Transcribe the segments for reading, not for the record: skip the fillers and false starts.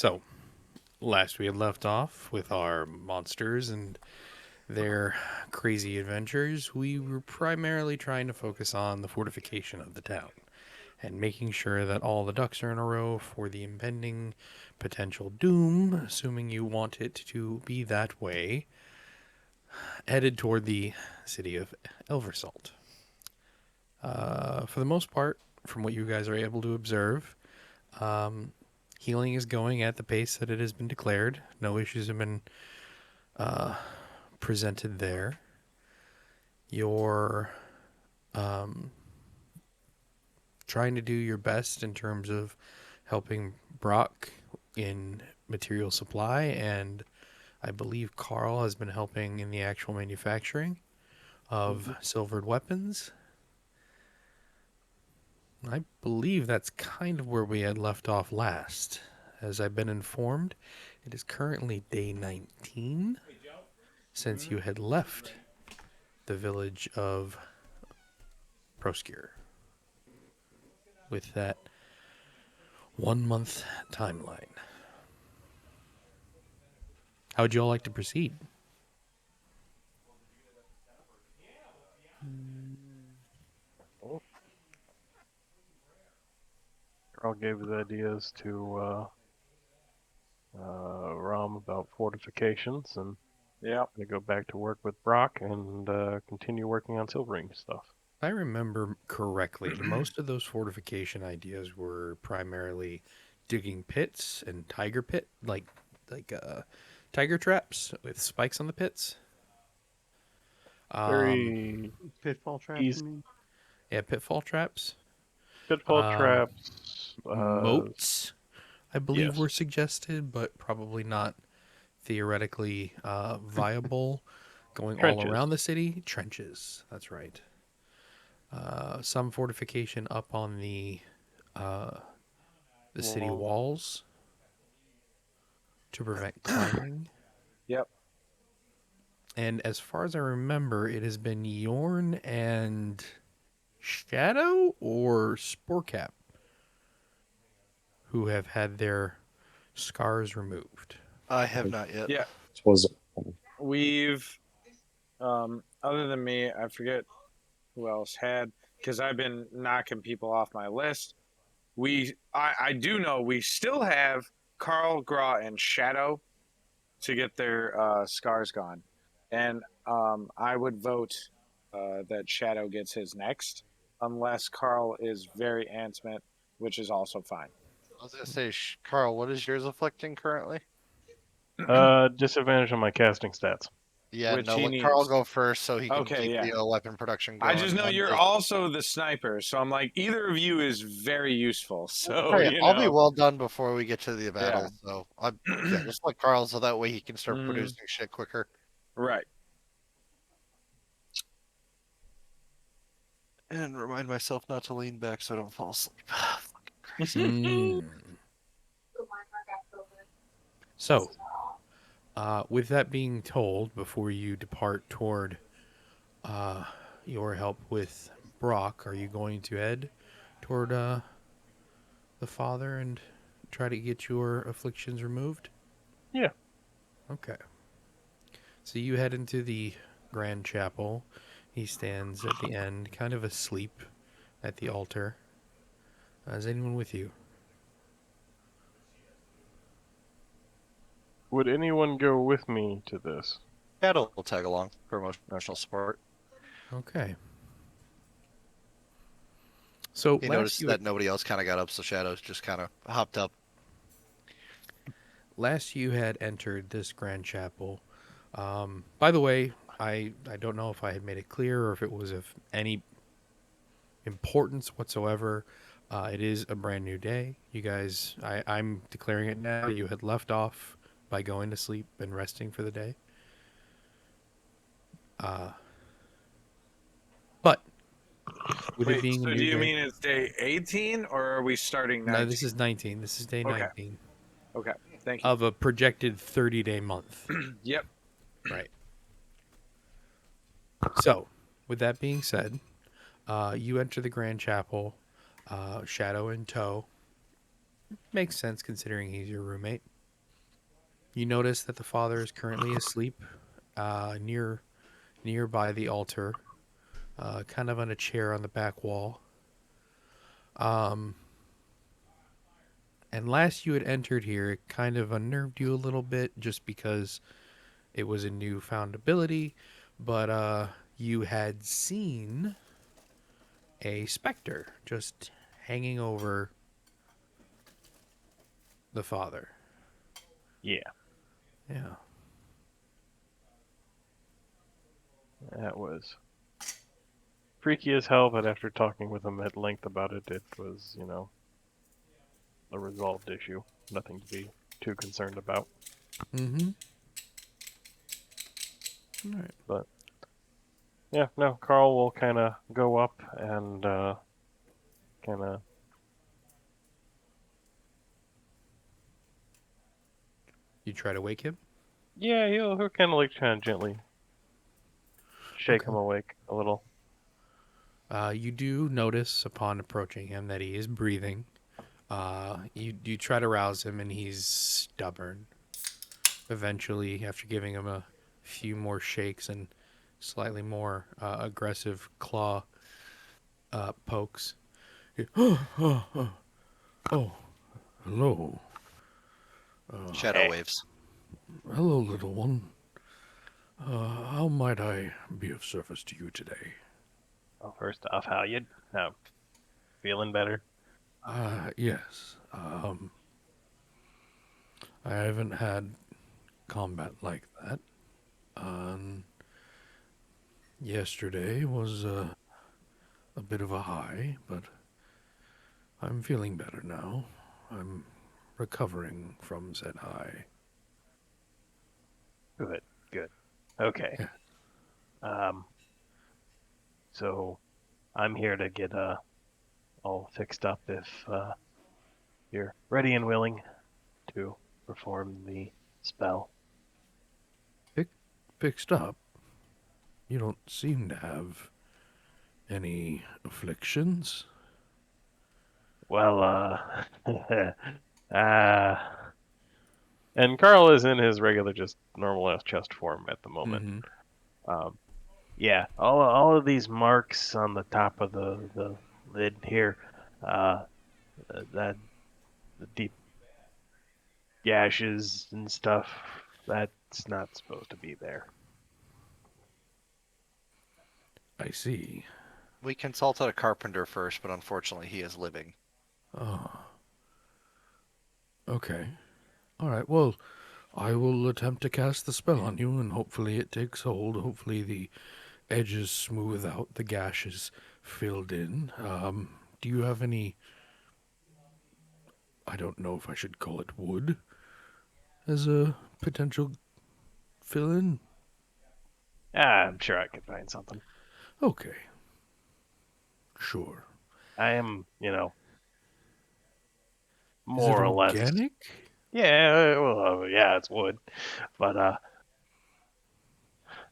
So, last we had left off with our monsters and their crazy adventures, we were primarily trying to focus on the fortification of the town and making sure that all the ducks are in a row for the impending potential doom, assuming you want it to be that way, headed toward the city of Elversult. For the most part, from what you guys are able to observe, healing is going at the pace that it has been declared. No issues have been presented there. You're trying to do your best in terms of helping Brock in material supply, and I believe Carl has been helping in the actual manufacturing of silvered weapons. I believe that's kind of where we had left off last. As I've been informed, it is currently day 19 since you had left the village of Proskure with that 1 month timeline. How would you all like to proceed? Carl gave his ideas to Rom about fortifications, and they go back to work with Brock and continue working on silvering stuff. If I remember correctly, most of those fortification ideas were primarily digging pits and tiger pit, like tiger traps with spikes on the pits. Very Pitfall traps, easy. you mean? Yeah, pitfall traps. Pitfall traps. Moats, I believe, Yes. were suggested, but probably not theoretically viable. Going all Trenches. around the city, trenches. That's right. Some fortification up on the city walls to prevent climbing. Yep. And as far as I remember, it has been Yorn and Shadow or Sporecap who have had their scars removed. I have not yet. Yeah. Was We've, other than me, I forget who else had, because I've been knocking people off my list. I do know we still have Carl, Graw, and Shadow to get their scars gone. And I would vote that Shadow gets his next, unless Carl is very intimate, which is also fine. I was gonna say, Carl, what is yours afflicting currently? Disadvantage on my casting stats. Yeah, Which no, he let Carl needs. go first so he can Okay, keep yeah. the weapon production I going. just know and you're just- also the sniper, so I'm like, either of you is very useful. So Hey, you I'll be know. well done before we get to the battle. Yeah. So yeah, just let Carl so that way he can start Mhm. producing shit quicker. Right. And remind myself not to lean back so I don't fall asleep. Mm. So, with that being told, before you depart toward your help with Brock, are you going to head toward the father and try to get your afflictions removed? Yeah. Okay. So you head into the grand chapel. He stands at the end, kind of asleep at the altar. Is anyone with you? Would anyone go with me to this? Shadow will tag along for emotional support. Okay. So He last noticed you that nobody else kind of got up, so Shadow's just kind of hopped up. last you had entered this grand chapel. By the way, I don't know if I had made it clear or if it was of any importance whatsoever. It is a brand new day. You guys, I'm declaring it now. You had left off by going to sleep and resting for the day. But with it Wait, being so a do new you day, mean it's day 18 or are we starting 19? no, this is 19. This is day Okay. 19 Okay, thank you. of a projected 30-day month. Yep. Right. So, with that being said, you enter the grand chapel, Shadow in tow. Makes sense considering he's your roommate. You notice that the father is currently asleep nearby the altar, kind of on a chair on the back wall. Um, and last you had entered here, it kind of unnerved you a little bit just because it was a newfound ability, but you had seen a specter just hanging over the father. Yeah, Yeah. that was freaky as hell, but after talking with him at length about it, it was, a resolved issue. Nothing to be too concerned about. Mm-hmm. All right. But yeah, no, Carl will kind of go up and kind of. You try to wake him? Yeah, he'll kind of like try and gently shake Okay. him awake a little. You do notice upon approaching him that he is breathing. You try to rouse him, and he's stubborn. Eventually, after giving him a few more shakes and slightly more aggressive claw pokes, oh, hello, Shadow Hey. waves. hello, little one. How might I be of service to you today? Well, first off, how you? Now, feeling better? Yes. I haven't had combat like that. Um, Yesterday was a bit of a high, but I'm feeling better now. I'm recovering from said high. Good, good. Okay. Yeah. Um, so I'm here to get all fixed up if you're ready and willing to perform the spell. Fixed up. You don't seem to have any afflictions. Well, uh, and Carl is in his regular, just normal ass chest form at the moment. Mm-hmm. Um, yeah, all of these marks on the top of the lid here, uh, that the deep gashes and stuff, that's not supposed to be there. I see. We consulted a carpenter first, but unfortunately he is living. Oh, okay. All right. Well, I will attempt to cast the spell on you, and hopefully it takes hold. Hopefully the edges smooth out, the gash is filled in. Do you have any? I don't know if I should call it wood as a potential fill-in. I'm sure I could find something. Okay, sure. I am, Is it more or less. organic? Yeah, well, yeah, it's wood, but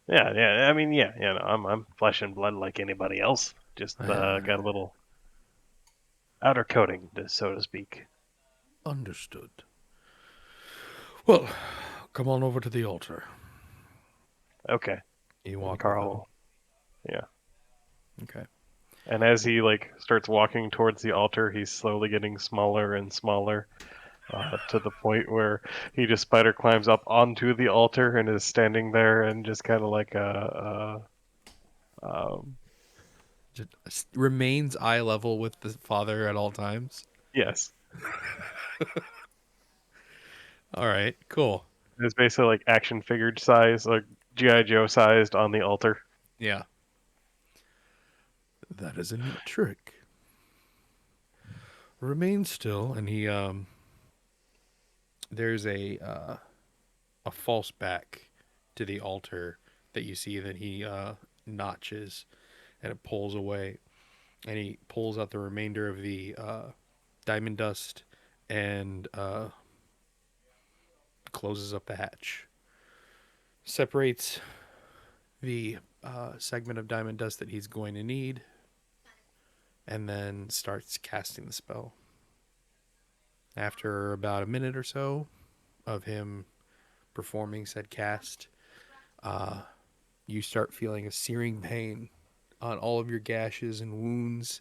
yeah. I mean, yeah, I'm flesh and blood like anybody else. Just got a little outer coating, so to speak. Understood. Well, come on over to the altar. Okay, You and walk with him. Carl, yeah. Okay. And as he like starts walking towards the altar, he's slowly getting smaller and smaller, to the point where he just spider climbs up onto the altar and is standing there and just kind of like Just remains eye level with the father at all times. yes, All right, cool. it's basically like action figure size, like GI Joe sized on the altar. Yeah. That is a neat trick. Remain still, and he there's a false back to the altar that you see that he notches, and it pulls away, and he pulls out the remainder of the diamond dust and closes up the hatch. Separates the segment of diamond dust that he's going to need, and then starts casting the spell. After about a minute or so of him performing said cast, you start feeling a searing pain on all of your gashes and wounds.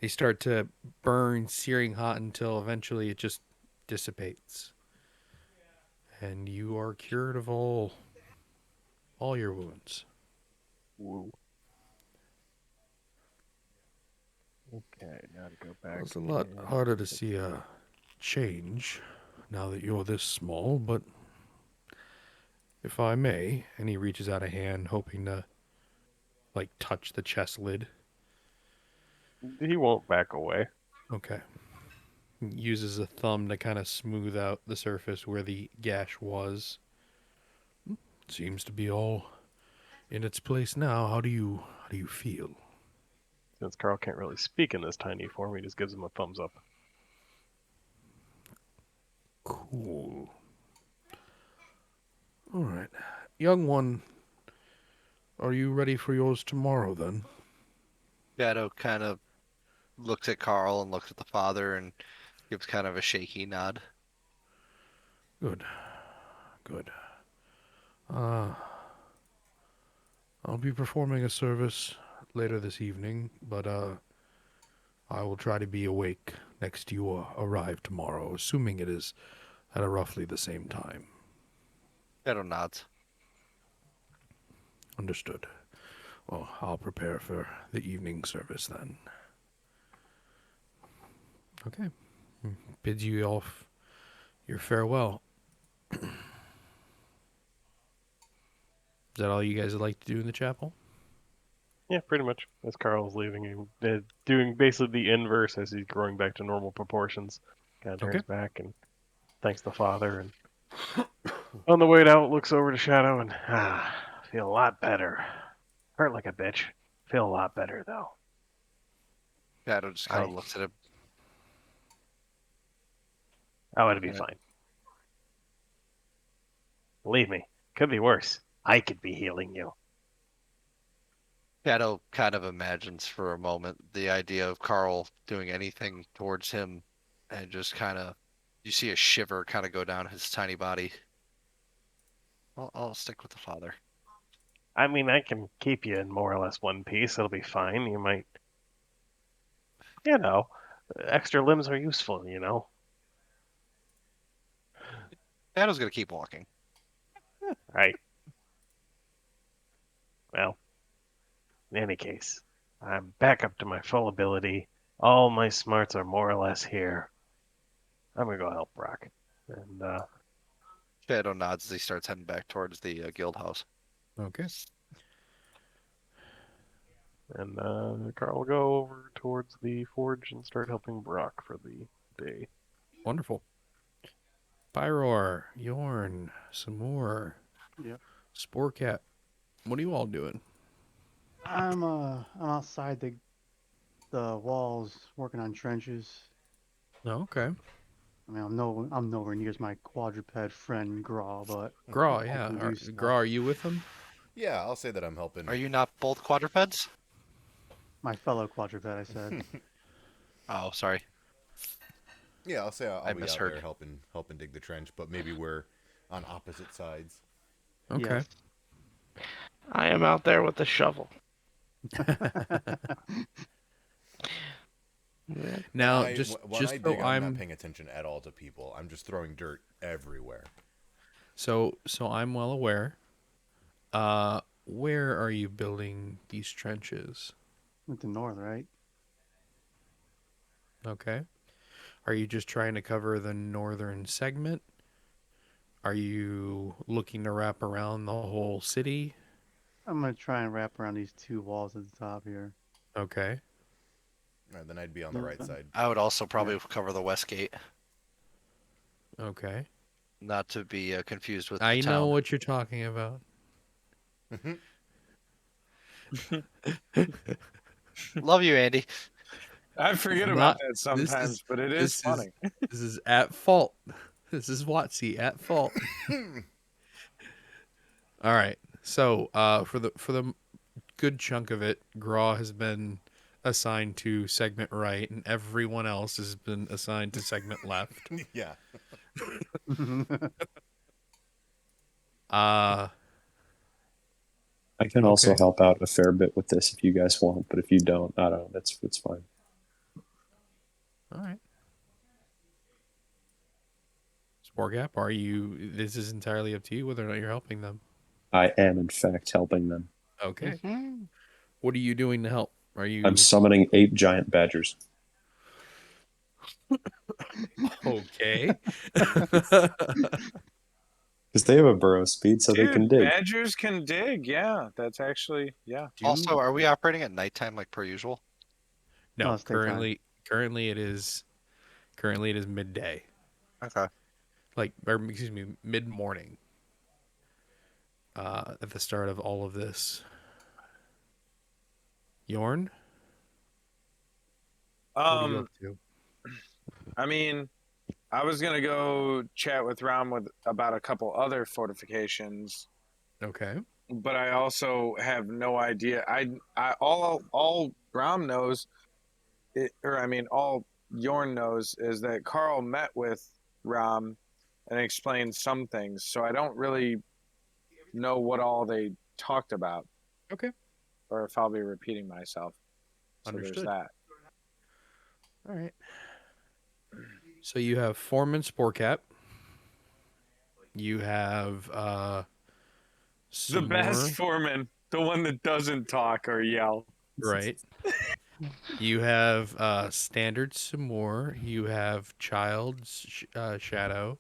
They start to burn searing hot until eventually it just dissipates. And you are cured of all your wounds. Woo. Okay, now to go back. It's a lot and- harder to see a change now that you're this small, but if I may, and he reaches out a hand hoping to like touch the chest lid. He won't back away. Okay. Uses a thumb to kind of smooth out the surface where the gash was. Seems to be all in its place now. How do you feel? Since Carl can't really speak in this tiny form, he just gives him a thumbs up. Cool. All right. Young one, are you ready for yours tomorrow then? Shadow kind of looks at Carl and looks at the father and gives kind of a shaky nod. Good. Good. Uh, I'll be performing a service later this evening, but I will try to be awake next you arrive tomorrow, assuming it is at a roughly the same time. Shadow nods. Understood. Well, I'll prepare for the evening service then. Okay. Bids you off your farewell. Is that all you guys would like to do in the chapel? Yeah, pretty much. As Carl's leaving, doing basically the inverse as he's growing back to normal proportions. Kind of turns Okay. back and thanks the father. And on the way out, looks over to Shadow and feel a lot better. Hurt like a bitch. Feel a lot better though. Shadow just kind I- of looks at him. Oh, it'll be Yeah. fine. Believe me, could be worse. I could be healing you. Shadow kind of imagines for a moment the idea of Carl doing anything towards him and just kind of, you see a shiver kind of go down his tiny body. I'll stick with the father. I mean, I can keep you in more or less one piece. It'll be fine. You might, you know, extra limbs are useful, you know. Shadow's gonna keep walking. Right. Well, in any case, I'm back up to my full ability. All my smarts are more or less here. I'm gonna go help Brock. And Shadow nods as he starts heading back towards the guild house. Okay. Carl will go over towards the forge and start helping Brock for the day. Wonderful. Pyror, Yorn, Samur, Yep. Sporecat. What are you all doing? I'm outside the walls working on trenches. Oh, okay. I mean, I'm nowhere near as my quadruped friend Graw, but Graw, I yeah. can do stuff. Graw, are you with him? Yeah, I'll say that I'm helping. Are you not both quadrupeds? My fellow quadruped, I said. Oh, sorry. Yeah, I'll say I'll I be out misheard. there helping dig the trench, but maybe we're on opposite sides. Okay. I am out there with the shovel. Now, when just I so dig, I'm not paying attention at all to people. I'm just throwing dirt everywhere. so I'm well aware. Where are you building these trenches? With the north, right? Okay. Are you just trying to cover the northern segment? Are you looking to wrap around the whole city? I'm gonna try and wrap around these two walls at the top here. Okay. All right, then I'd be on the right side. I would also probably cover the west gate, Okay. not to be confused with I the know town. what you're talking about. Love you, Andy. I forget Not- about that this sometimes, is- but it this is is- funny. This is at fault. This is Watsy at fault. All right. So, for the good chunk of it, Graw has been assigned to segment right, and everyone else has been assigned to segment left. Yeah. Uh, I can also Okay. help out a fair bit with this if you guys want, but if you don't, I don't. It's fine. all right. Sporgap, are you? This is entirely up to you whether or not you're helping them. I am in fact helping them. Okay. Mhm. What are you doing to help? Are I'm you summoning 8 giant badgers. okay? Because they have a burrow speed, so they can Dude, dig. badgers can dig. Yeah, that's actually Also, are we operating at nighttime like per usual? No, it's daytime. currently it is midday. Okay. Like, or excuse me, mid morning. At the start of all of this. Yorn, what are you up to? I mean, I was gonna go chat with Ram about a couple other fortifications, Okay. but I also have no idea. I all Ram knows, all Yorn knows is that Carl met with Ram and explained some things. So I don't really know what all they talked about. Okay. Or if I'll be repeating myself. So Understood. there's that. All right. So you have Foreman Sporcat. You have The some best more, foreman, the one that doesn't talk or yell. right? You have Standard some more. You have Child's Shadow.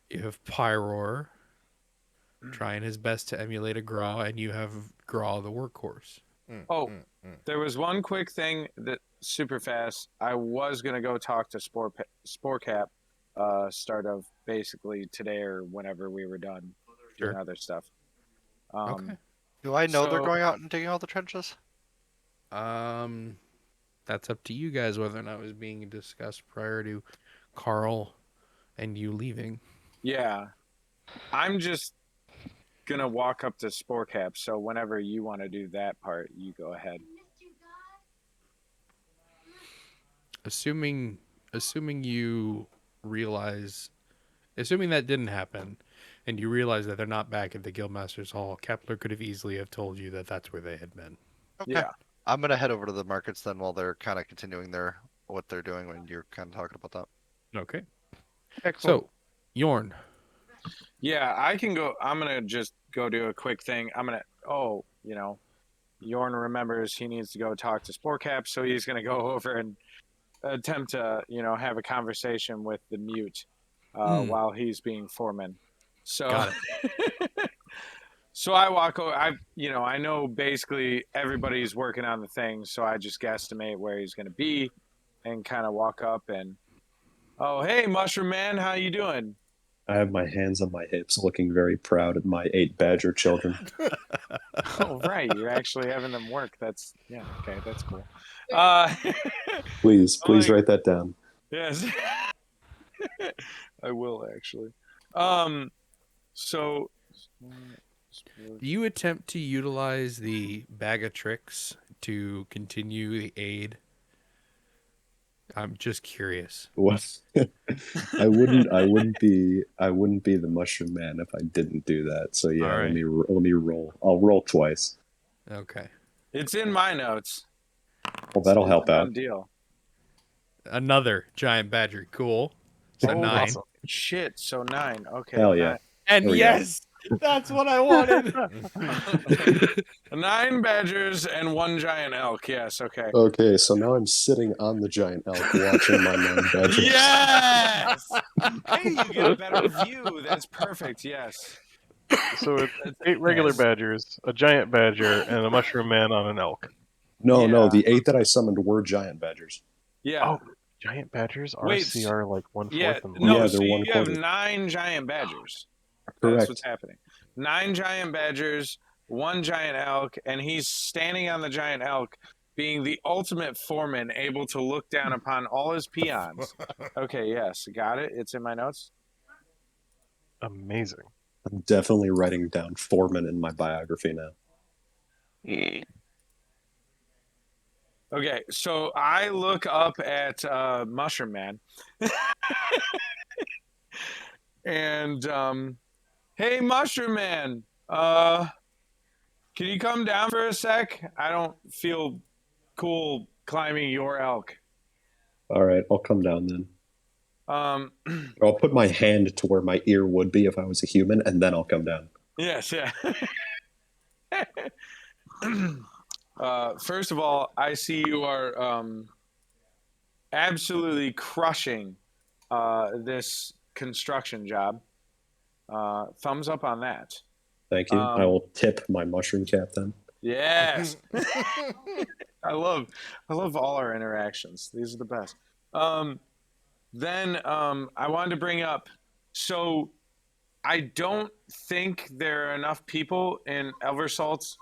You have Pyroar trying his best to emulate a Graw, and you have Graw the workhorse. Oh, there was one quick thing that super fast. I was gonna go talk to Sporecap, start of basically today or whenever we were done doing Sure. other stuff. Okay. Do I know they're So- going out and digging all the trenches? That's up to you guys whether or not it was being discussed prior to Carl and you leaving. Yeah, I'm just gonna walk up to Sporecap. So whenever you want to do that part, you go ahead. Assuming you realize, assuming that didn't happen, and you realize that they're not back at the Guildmasters Hall, Kepler could have easily have told you that that's where they had been. Okay. Yeah. I'm gonna head over to the markets then while they're kind of continuing what they're doing when you're kind of talking about that. Okay. Excellent. So, Yorn. Yeah, I can go. I'm gonna just go do a quick thing. Yorn remembers he needs to go talk to Sporecap, so he's gonna go over and attempt to, have a conversation with the mute while he's being foreman. So, Got so I walk over. I know basically everybody's working on the thing, so I just guesstimate where he's gonna be, and kind of walk up and, oh hey, Mushroom Man, how you doing? I have my hands on my hips, looking very proud at my 8 badger children. Oh, right. You're actually having them work. That's cool. Please like- write that down. Yes. I will actually. So Do you attempt to utilize the bag of tricks to continue the aid? I'm just curious. What? I wouldn't be the mushroom man if I didn't do that. So yeah, All right. let me roll. I'll roll twice. Okay. it's in my notes. Well, that'll It's help a out. done deal. Another giant badger. Cool. So Oh, 9. awesome. Shit. So 9. Okay. Hell yeah. And There we go. yes, that's what I wanted. 9 badgers and 1 giant elk. Yes. Okay. Okay, so now I'm sitting on the giant elk watching my 9 badgers. Yes. Hey, you get a better view. That's perfect. Yes. So it's 8 regular Yes. badgers, a giant badger, and a mushroom man on an elk. No, Yeah. the 8 that I summoned were giant badgers. Yeah. Oh, giant badgers are Wait, CR like 1/4 Yeah, and no, Yeah, so they're you have 1/4. 9 giant badgers. That's Correct. what's happening. 9 giant badgers, 1 giant elk, and he's standing on the giant elk, being the ultimate foreman, able to look down upon all his peons. Okay, yes, got it. It's in my notes. amazing. I'm definitely writing down Foreman in my biography now. Okay, so I look up at Mushroom Man, and hey, Mushroom Man, can you come down for a sec? I don't feel cool climbing your elk. All right, I'll come down then. Um, I'll put my hand to where my ear would be if I was a human, and then I'll come down. yes, yeah. First of all, I see you are absolutely crushing this construction job. Thumbs up on that. Thank you. I will tip my mushroom cap then. Yes. I love all our interactions. These are the best. Then I wanted to bring up, so I don't think there are enough people in Elversult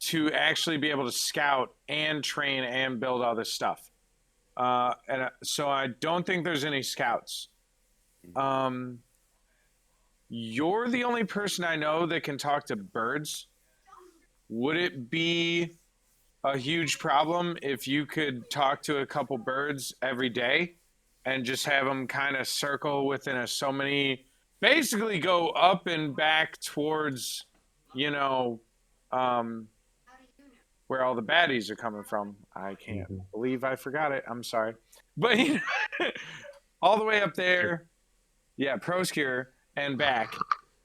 to actually be able to scout and train and build all this stuff. So I don't think there's any scouts. You're the only person I know that can talk to birds. Would it be a huge problem if you could talk to a couple birds every day and just have them kind of circle within so many, basically go up and back towards, you know, where all the baddies are coming from? I can't believe I forgot it. I'm sorry. But all the way up there, yeah, Proscure and back.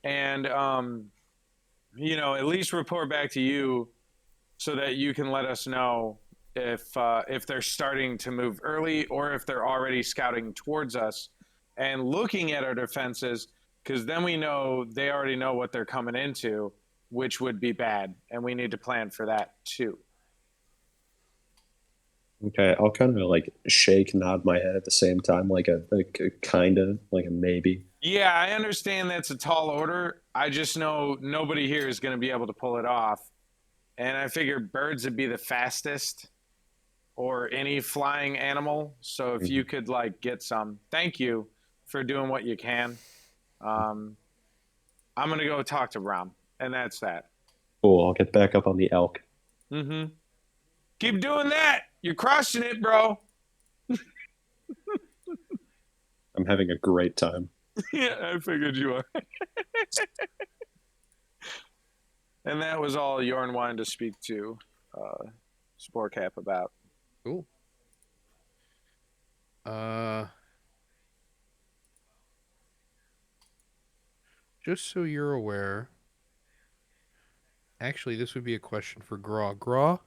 And, at least report back to you so that you can let us know if they're starting to move early or if they're already scouting towards us and looking at our defenses, because then we know they already know what they're coming into, which would be bad, and we need to plan for that too. Okay, I'll kind of like nod my head at the same time, like a kind of like a maybe. Yeah, I understand that's a tall order. I just know nobody here is going to be able to pull it off. And I figured birds would be the fastest or any flying animal. So if you could like get some, thank you for doing what you can. I'm going to go talk to Ram, and that's that. Cool, I'll get back up on the elk. Mm-hmm. Keep doing that. You're crushing it, bro. I'm having a great time. Yeah, I figured you are. And that was all Yorn wanted to speak to Spore Cap about. Cool. Just so you're aware, actually, this would be a question for Graw. Graw,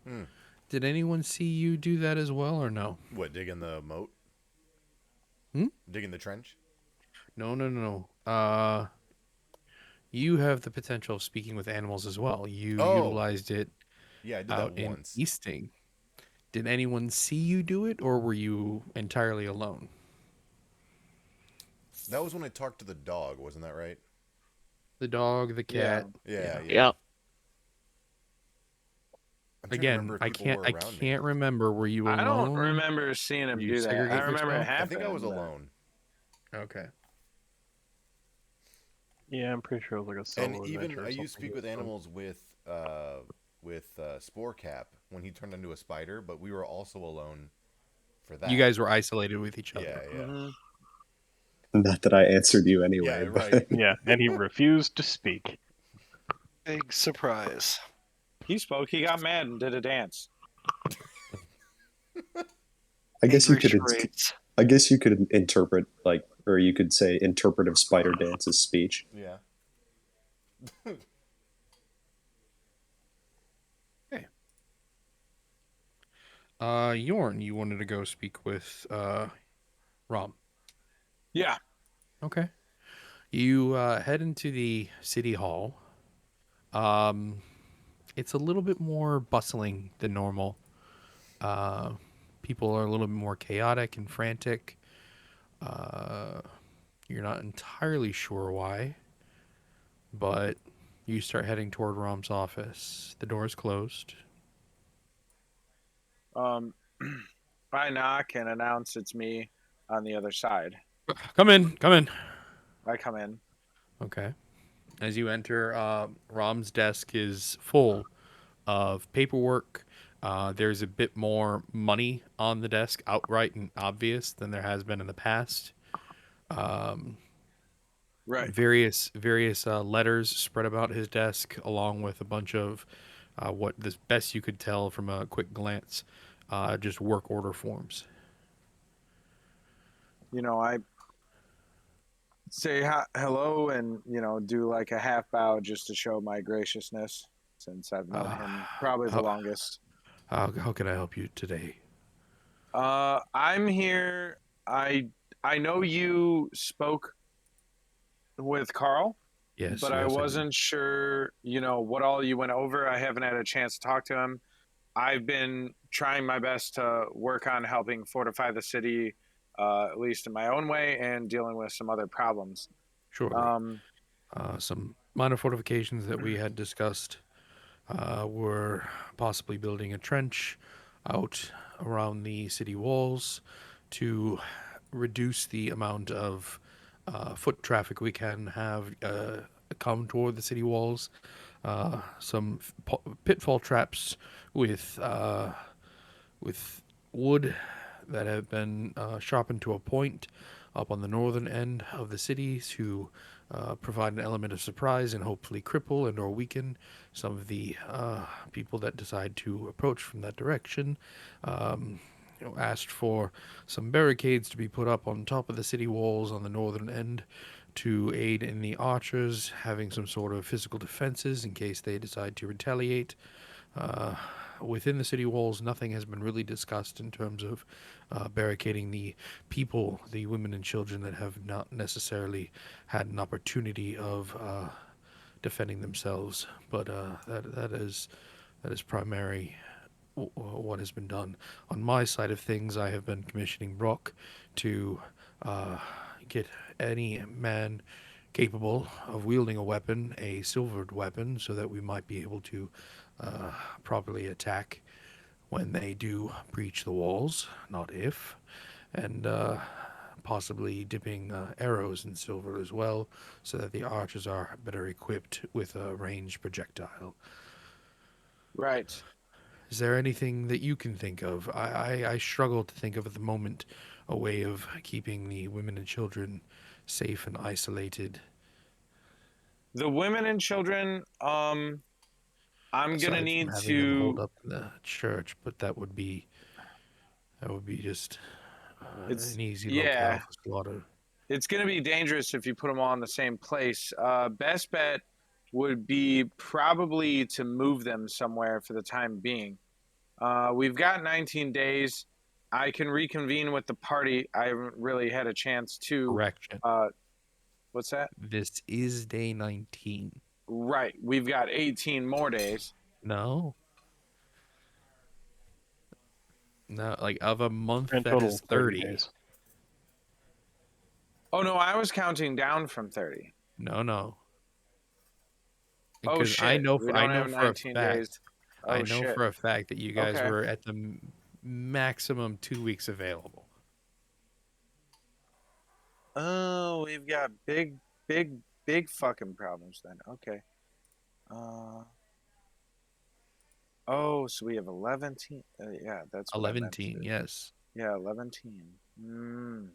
did anyone see you do that as well, or no? What, digging the moat? Digging the trench? No. You have the potential of speaking with animals as well. You utilized it Yeah, I did out that in once. Easting. Did anyone see you do it, or were you entirely alone? That was when I talked to the dog, wasn't that right? The dog, the cat. Yeah. Yep. Again, I can't remember. Were you alone? I don't remember seeing him do that. I remember it happened. I think I was alone. Okay. Yeah, I'm pretty sure it was like a solo And even adventure or I used to something speak he with was doing. animals with Spore Cap when he turned into a spider, but we were also alone for that. You guys were isolated with each other. Yeah. Mm-hmm. Not that I answered you anyway. Yeah, but- right. Yeah, and he refused to speak. Big surprise. He spoke. He got mad and did a dance. I guess you Angry could. charades. I guess you could interpret or you could say interpretive spider dance as speech. Yeah. Yorn, you wanted to go speak with Rom. Yeah. Okay. You head into the city hall. It's a little bit more bustling than normal. People are a little bit more chaotic and frantic. You're not entirely sure why, but you start heading toward Rom's office. The door is closed. I knock and announce it's me on the other side. Come in. I come in. Okay. As you enter, Rom's desk is full of paperwork, There's a bit more money on the desk, outright and obvious, than there has been in the past. Right. Various letters spread about his desk, along with a bunch of what the best you could tell from a quick glance, just work order forms. I say hello and do like a half bow just to show my graciousness, since I've known him probably the How, longest. how can I help you today? I'm here. I know you spoke with Carl, Yes, but I yes, I did. wasn't sure, what all you went over. I haven't had a chance to talk to him. I've been trying my best to work on helping fortify the city, at least in my own way, and dealing with some other problems. Surely. Some minor fortifications that we had discussed were possibly building a trench out around the city walls to reduce the amount of foot traffic we can have come toward the city walls. Some pitfall traps with wood that have been sharpened to a point up on the northern end of the city to provide an element of surprise and hopefully cripple and or weaken some of the people that decide to approach from that direction. Asked for some barricades to be put up on top of the city walls on the northern end to aid in the archers having some sort of physical defenses in case they decide to retaliate. Within the city walls, nothing has been really discussed in terms of barricading the people, the women and children that have not necessarily had an opportunity of defending themselves. But that is primary what has been done. On my side of things, I have been commissioning Brock to get any man capable of wielding a weapon, a silvered weapon, so that we might be able to properly attack when they do breach the walls, not if, and possibly dipping arrows in silver as well, so that the archers are better equipped with a ranged projectile. Right. Is there anything that you can think of? I struggle to think of at the moment a way of keeping the women and children safe and isolated. The women and children, I'm gonna Aside from need having them hold to. up in the church, but that would be just It's an easy locale yeah, for slaughter. it's gonna be dangerous if you put them all in the same place. Best bet would be probably to move them somewhere for the time being. We've got 19 days. I can reconvene with the party. I haven't really had a chance to. Correction. Uh, what's that? This is day 19. Right. We've got 18 more days. No. No, like of a month Grand that total is 30 30. days. Oh no, I was counting down from 30. No. Oh Because shit. We I don't know have for a 19 days. fact, I Oh know shit. for a fact that you guys Okay. were at the maximum 2 weeks available. Oh, we've got big fucking problems then. Okay. Uh oh, so we have 11 team. Yeah, that's what I meant 11, to. yes. Yeah, 11 team. Mm.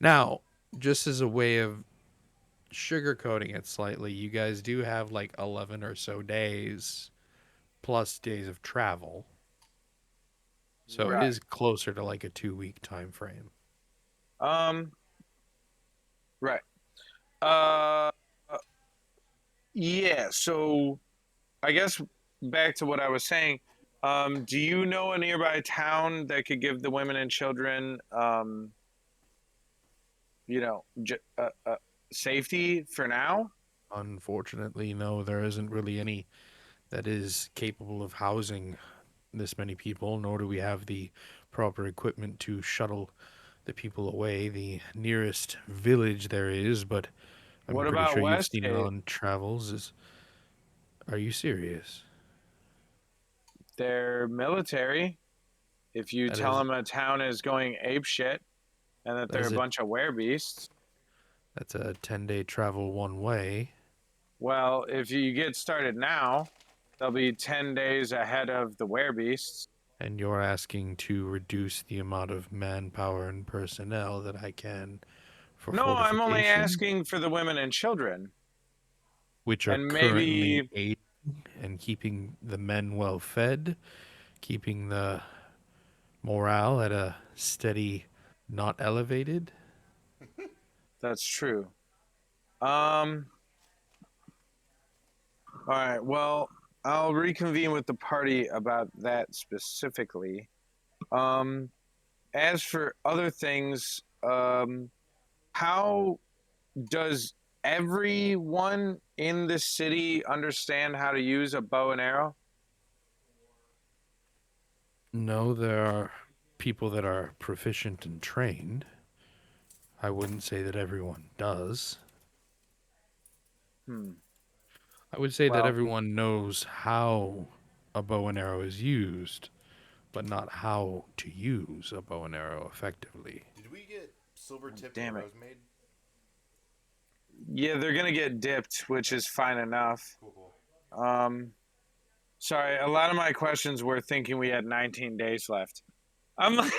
Now, just as a way of sugarcoating it slightly, you guys do have like 11 or so days plus days of travel. So it Right. is closer to like a 2 week time frame. Um. Right. Uh. Yeah. So, I guess back to what I was saying. Do you know a nearby town that could give the women and children, safety for now? Unfortunately, no, there isn't really any that is capable of housing this many people, nor do we have the proper equipment to shuttle the people away. The nearest village there is, but I'm What pretty about sure you've seen it Westgate? on travels. Is Are you serious? They're military. If you That tell is them a town is going ape shit and that that they're is a a bunch of werebeasts, that's a 10-day travel one way. well, if you get started now, They'll be 10 days ahead of the werebeasts. And you're asking to reduce the amount of manpower and personnel that I can for No, I'm only fortification, asking for the women and children. which are And currently maybe aiding and keeping the men well fed, keeping the morale at a steady, not elevated. that's true. All right. Well, I'll reconvene with the party about that specifically. As for other things, how does everyone in the city understand how to use a bow and arrow? No, there are people that are proficient and trained. I wouldn't say that everyone does. I would say that Well, everyone knows how a bow and arrow is used, but not how to use a bow and arrow effectively. Did we get silver tipped damn it. arrows made? Yeah, they're gonna get dipped, which is fine enough. Cool. Sorry, a lot of my questions were thinking we had 19 days left. I'm like,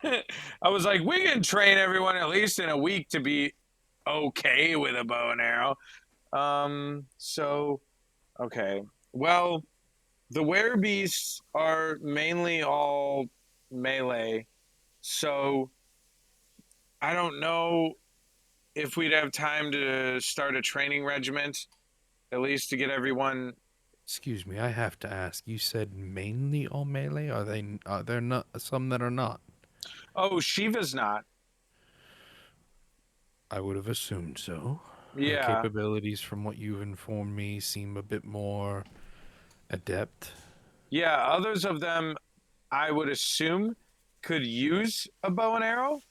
I was like, we can train everyone at least in a week to be okay with a bow and arrow. So, okay. Well, the werebeasts are mainly all melee, so I don't know if we'd have time to start a training regiment, at least to get everyone. Excuse me, I have to ask. You said mainly all melee? Are they? Are there not some that are not? Oh, Shiva's not. I would have assumed so. Her Yeah, capabilities, from what you've informed me, seem a bit more adept. yeah. Others of them, I would assume, could use a bow and arrow.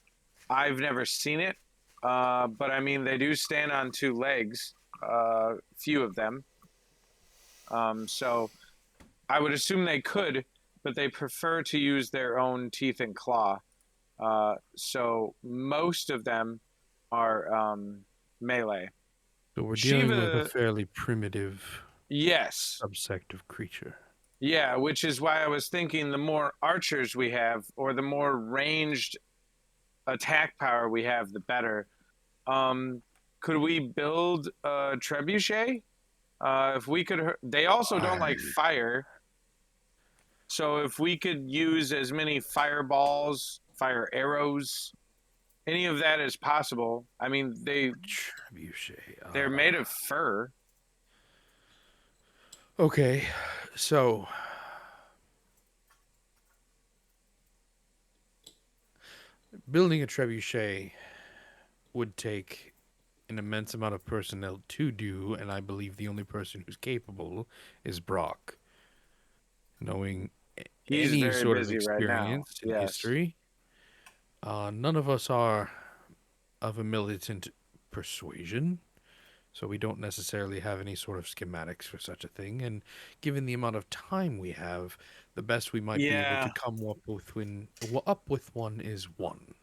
I've never seen it, but I mean, they do stand on two legs. Few of them. So I would assume they could, but they prefer to use their own teeth and claw. So most of them are melee. So we're dealing with a Shiva, fairly primitive yes. subsect of creature. Yeah, which is why I was thinking the more archers we have, or the more ranged attack power we have, the better. Could we build a trebuchet? If we could, they also don't like fire. So if we could use as many fireballs, fire arrows, any of that is possible. I mean, Trebuchet. they're made of fur. Okay, so building a trebuchet would take an immense amount of personnel to do, and I believe the only person who's capable is Brock. Knowing He's any very sort of busy right now. experience in Yes. history, none of us are of a militant persuasion, so we don't necessarily have any sort of schematics for such a thing. And given the amount of time we have, the best we might be able to Yeah. come up with one is one.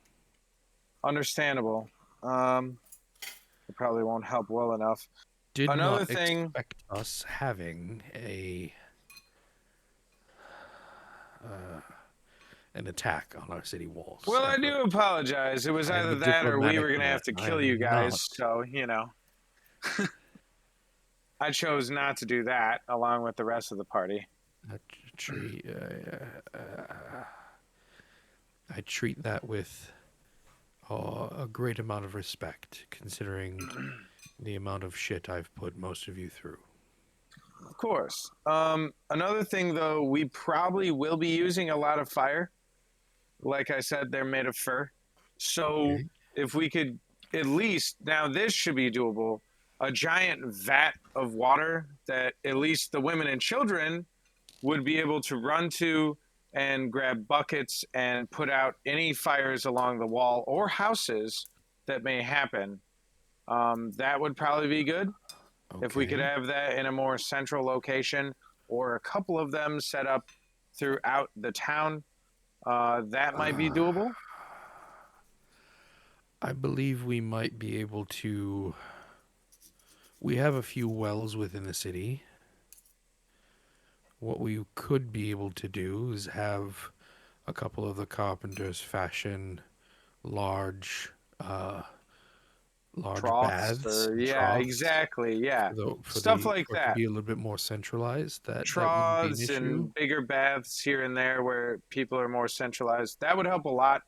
Understandable. It probably won't help well enough. Did Another not thing. expect us having an attack on our city walls. Well, I ever. do apologize. It was I am either a that or we diplomatic were going to man. have to I kill am you guys. not. So, you know. I chose not to do that along with the rest of the party. I treat that with a great amount of respect, considering the amount of shit I've put most of you through. Of course. Another thing, though, we probably will be using a lot of fire. Like I said, they're made of fur. So Okay. if we could at least, now this should be doable, a giant vat of water that at least the women and children would be able to run to and grab buckets and put out any fires along the wall or houses that may happen. That would probably be good. If we could Okay. have that in a more central location or a couple of them set up throughout the town, that might be doable. I believe we might be able to. We have a few wells within the city. what we could be able to do is have a couple of the carpenters fashion large, large Troughs baths or and yeah, troughs exactly, yeah, stuff like for it to that. be a little bit more centralized. That wouldn't be an Troughs issue. and bigger baths here and there where people are more centralized. That would help a lot.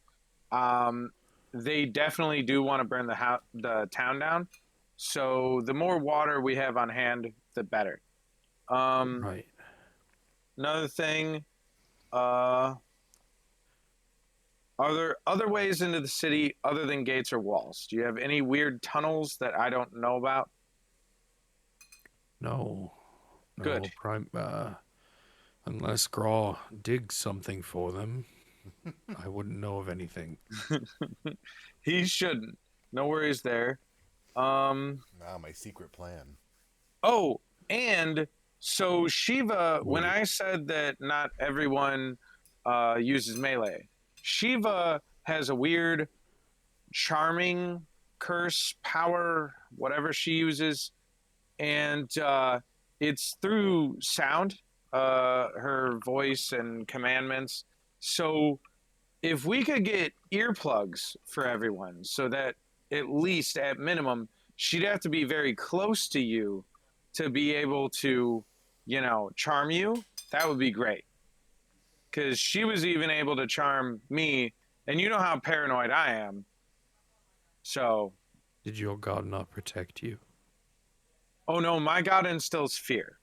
Um, they definitely do want to burn the town down. So the more water we have on hand, the better. Um, Right. Another thing, uh, are there other ways into the city other than gates or walls? Do you have any weird tunnels that I don't know about? No. Good. No unless Graw digs something for them, I wouldn't know of anything. He shouldn't. No worries there. Um, Ah, my secret plan. oh, and so Shiva, when Wait. I said that not everyone uses melee, Shiva has a weird charming curse power, whatever she uses, and it's through sound, her voice and commandments. So if we could get earplugs for everyone, so that at least at minimum, she'd have to be very close to you to be able to, charm you. That would be great. Because she was even able to charm me, and you know how paranoid I am. So, Did your god not protect you? oh no, my God instills fear.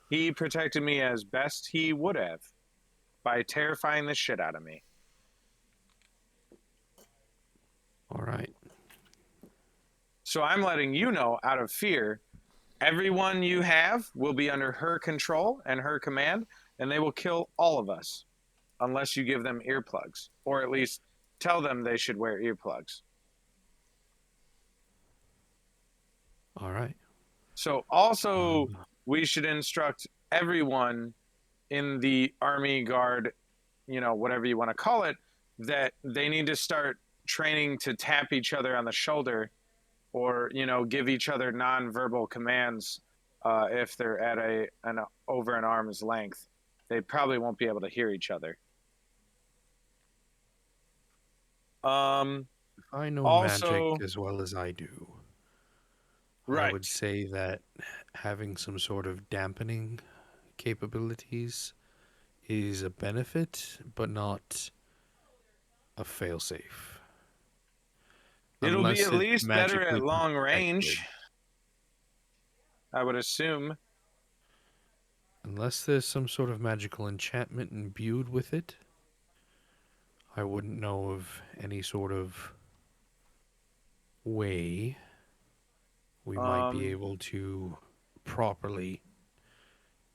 He protected me as best he would have by terrifying the shit out of me. All right. So I'm letting you know out of fear, everyone you have will be under her control and her command, and they will kill all of us unless you give them earplugs, or at least tell them they should wear earplugs. All right. So also, we should instruct everyone in the army guard, whatever you want to call it, that they need to start training to tap each other on the shoulder or, give each other nonverbal commands if they're at an over an arm's length. They probably won't be able to hear each other. If I know magic Also, as well as I do, I right. would say that having some sort of dampening capabilities is a benefit, but not a failsafe. It'll be Unless at it least better magically at long protected. range, I would assume. Unless there's some sort of magical enchantment imbued with it, I wouldn't know of any sort of way we might be Um, able to properly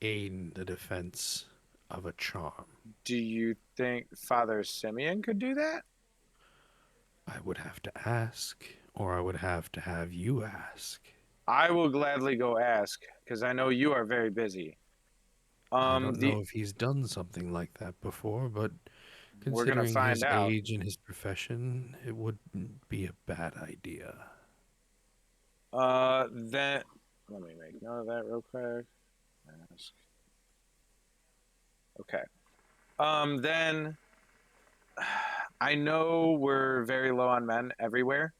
aid in the defense of a charm. do you think Father Simeon could do that? I would have to ask, or I would have to have you ask. I will gladly go ask because I know you are very busy. I don't The know if he's done something like that before, but We're gonna considering find his out. age and his profession, it wouldn't be a bad idea. Then let me make note of that real quick. Ask. Okay. Then I know we're very low on men everywhere.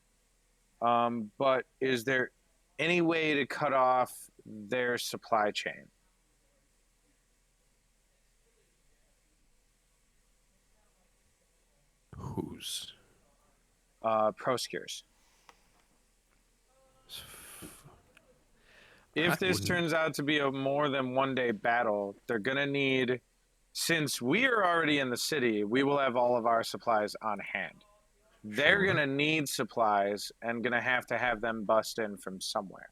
But is there any way to cut off their supply chain? Whose? Prosecutors. I If this wouldn't. turns out to be a more than 1 day battle, they're gonna need. Since we are already in the city, we will have all of our supplies on hand. They're Sure. gonna need supplies and gonna have to have them bust in from somewhere.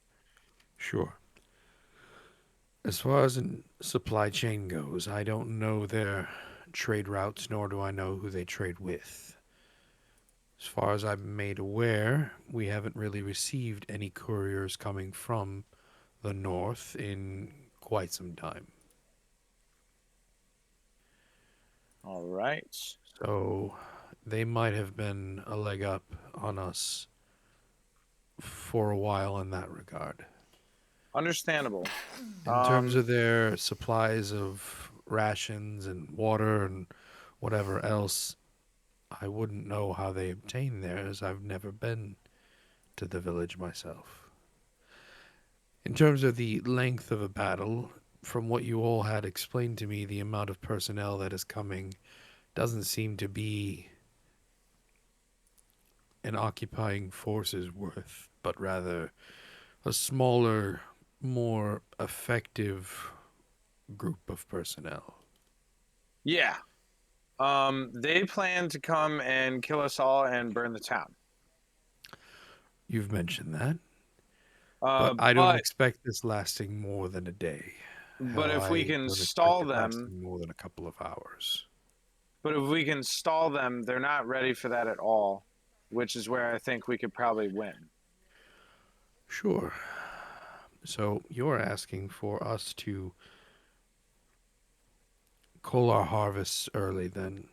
Sure. As far as the supply chain goes, I don't know their trade routes, nor do I know who they trade with. As far as I'm made aware, we haven't really received any couriers coming from the north in quite some time. All right. So they might have been a leg up on us for a while in that regard. Understandable. In terms of their supplies of rations and water and whatever else, I wouldn't know how they obtain theirs. I've never been to the village myself. In terms of the length of a battle, from what you all had explained to me, the amount of personnel that is coming doesn't seem to be an occupying force's worth, but rather a smaller, more effective group of personnel. Yeah. They plan to come and kill us all and burn the town. You've mentioned that, Uh, but I don't but expect this lasting more than a day. but Hell, if we I can don't expect stall it them, lasting more than a couple of hours. they're not ready for that at all, which is where I think we could probably win. Sure. So you're asking for us to cull our harvests early then,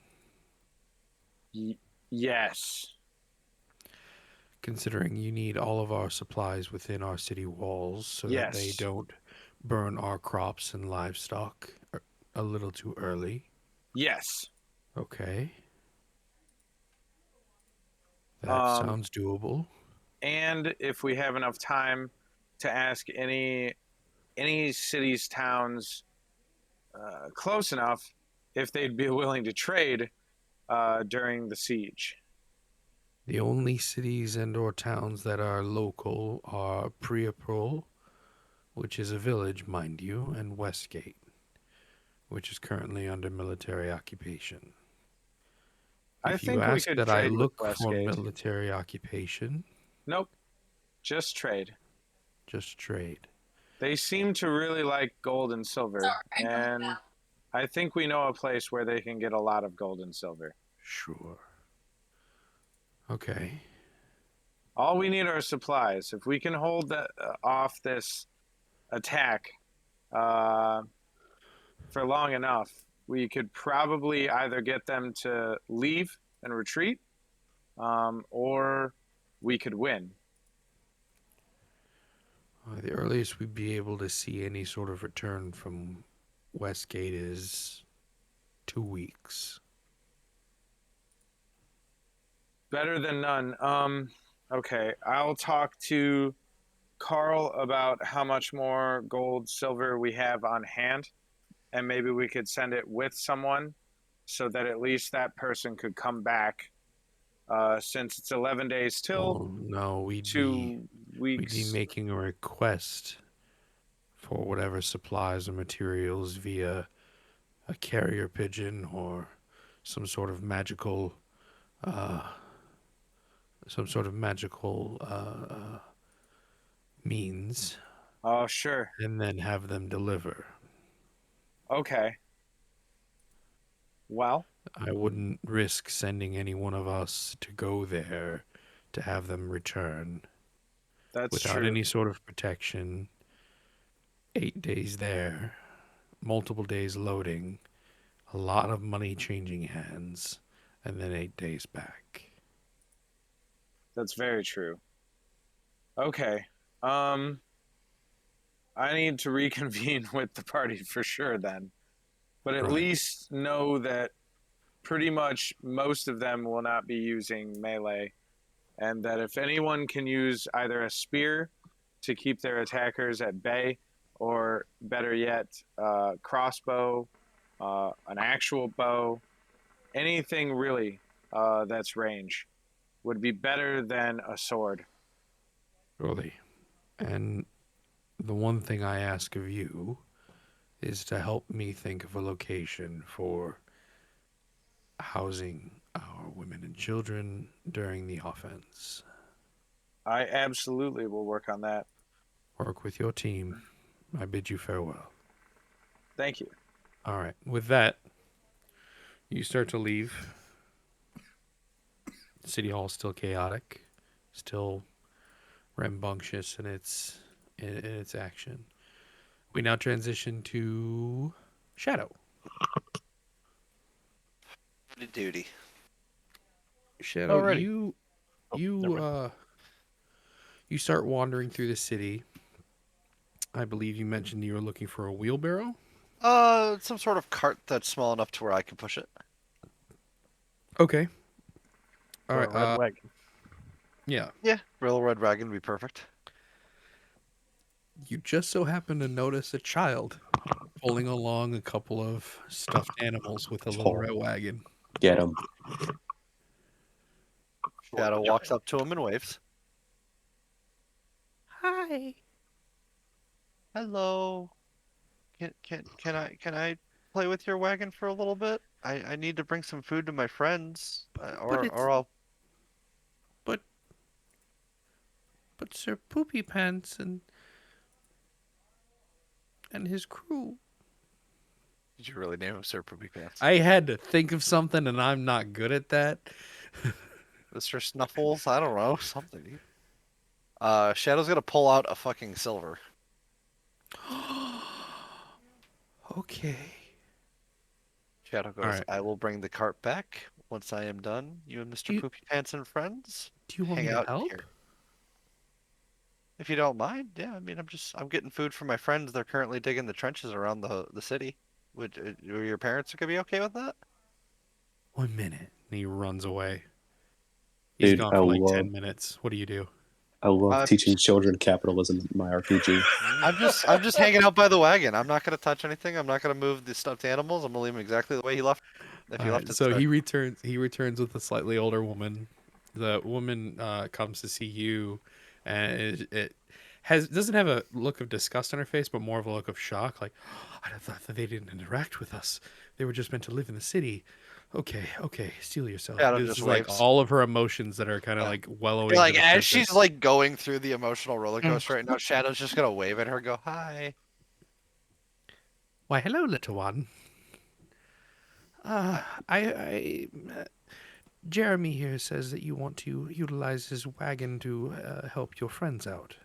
Yes. considering you need all of our supplies within our city walls so that they Yes. don't burn our crops and livestock a little too early. Yes. Okay. That sounds doable. And if we have enough time to ask any cities, towns close enough if they'd be willing to trade during the siege. The only cities and or towns that are local are Priapol, which is a village, mind you, and Westgate, which is currently under military occupation. I If you think we ask could that I trade with look for Westgate. military occupation, Nope. Just trade. just trade. They seem to really like gold and silver, and I think we know a place where they can get a lot of gold and silver. Sure. Okay. All we need are supplies. If we can hold off this attack for long enough, we could probably either get them to leave and retreat, or we could win. The earliest we'd be able to see any sort of return from Westgate is 2 weeks. Better than none. Okay, I'll talk to Carl about how much more gold, silver we have on hand, and maybe we could send it with someone so that at least that person could come back. Since it's 11 days till Well, no, we'd 2 be weeks. making a request for whatever supplies or materials via a carrier pigeon or some sort of magical uh, means, Oh, sure. and then have them deliver. Okay. Well, I wouldn't risk sending any one of us to go there to have them return that's without true. any sort of protection. 8 days there, multiple days loading, a lot of money changing hands, and then 8 days back. That's very true. Okay. I need to reconvene with the party for sure then. But at Right. least know that pretty much most of them will not be using melee, and that if anyone can use either a spear to keep their attackers at bay, or better yet, crossbow, an actual bow, anything really that's range would be better than a sword. Really. And the one thing I ask of you is to help me think of a location for housing our women and children during the offense. I absolutely will work on that. Work with your team. I bid you farewell. Thank you. All right. With that, you start to leave. City Hall's still chaotic, still rambunctious in its action. We now transition to Shadow. Duty. Shadow, Alrighty. you Oh, never mind. you start wandering through the city. I believe you mentioned you were looking for a wheelbarrow. Some sort of cart that's small enough to where I can push it. Okay. All Or right. a red wagon. Yeah. Yeah, real red wagon would be perfect. You just so happen to notice a child pulling along a couple of stuffed animals with a little Oh. red wagon. Get him. Shadow walks up to him and waves. Hi. Hello. Can I play with your wagon for a little bit? I need to bring some food to my friends, or I'll. But Sir Poopy Pants and his crew. Did you really name him Sir Poopy Pants? I had to think of something, and I'm not good at that. Mr. Snuffles? I don't know, something. Shadow's gonna pull out a fucking silver. Okay. Shadow goes, Alright. I will bring the cart back once I am done. You and Mr. You- Poopy Pants and friends Do you want hang me to out help? here. If you don't mind, yeah. I mean, I'm getting food for my friends. They're currently digging the trenches around the city. Would your parents gonna be okay with that? 1 minute. And he runs away. He's Dude, gone for like 10 minutes. What do you do? I love Uh, teaching children capitalism in my RPG. I'm just hanging out by the wagon. I'm not gonna touch anything. I'm not gonna move the stuffed animals. I'm gonna leave them exactly the way he left. If he Alright, left it so there. he returns. He returns with a slightly older woman. The woman comes to see you, and it doesn't have a look of disgust on her face, but more of a look of shock. Like, I thought that they didn't interact with us. They were just meant to live in the city. Okay, steel yourself. Shadow This just is like waves. all of her emotions that are kind of like wellowing. Like to the as she's surface. like going through the emotional roller coaster right now, Shadow's just gonna wave at her, go hi. Why, hello, little one. Jeremy here says that you want to utilize his wagon to help your friends out.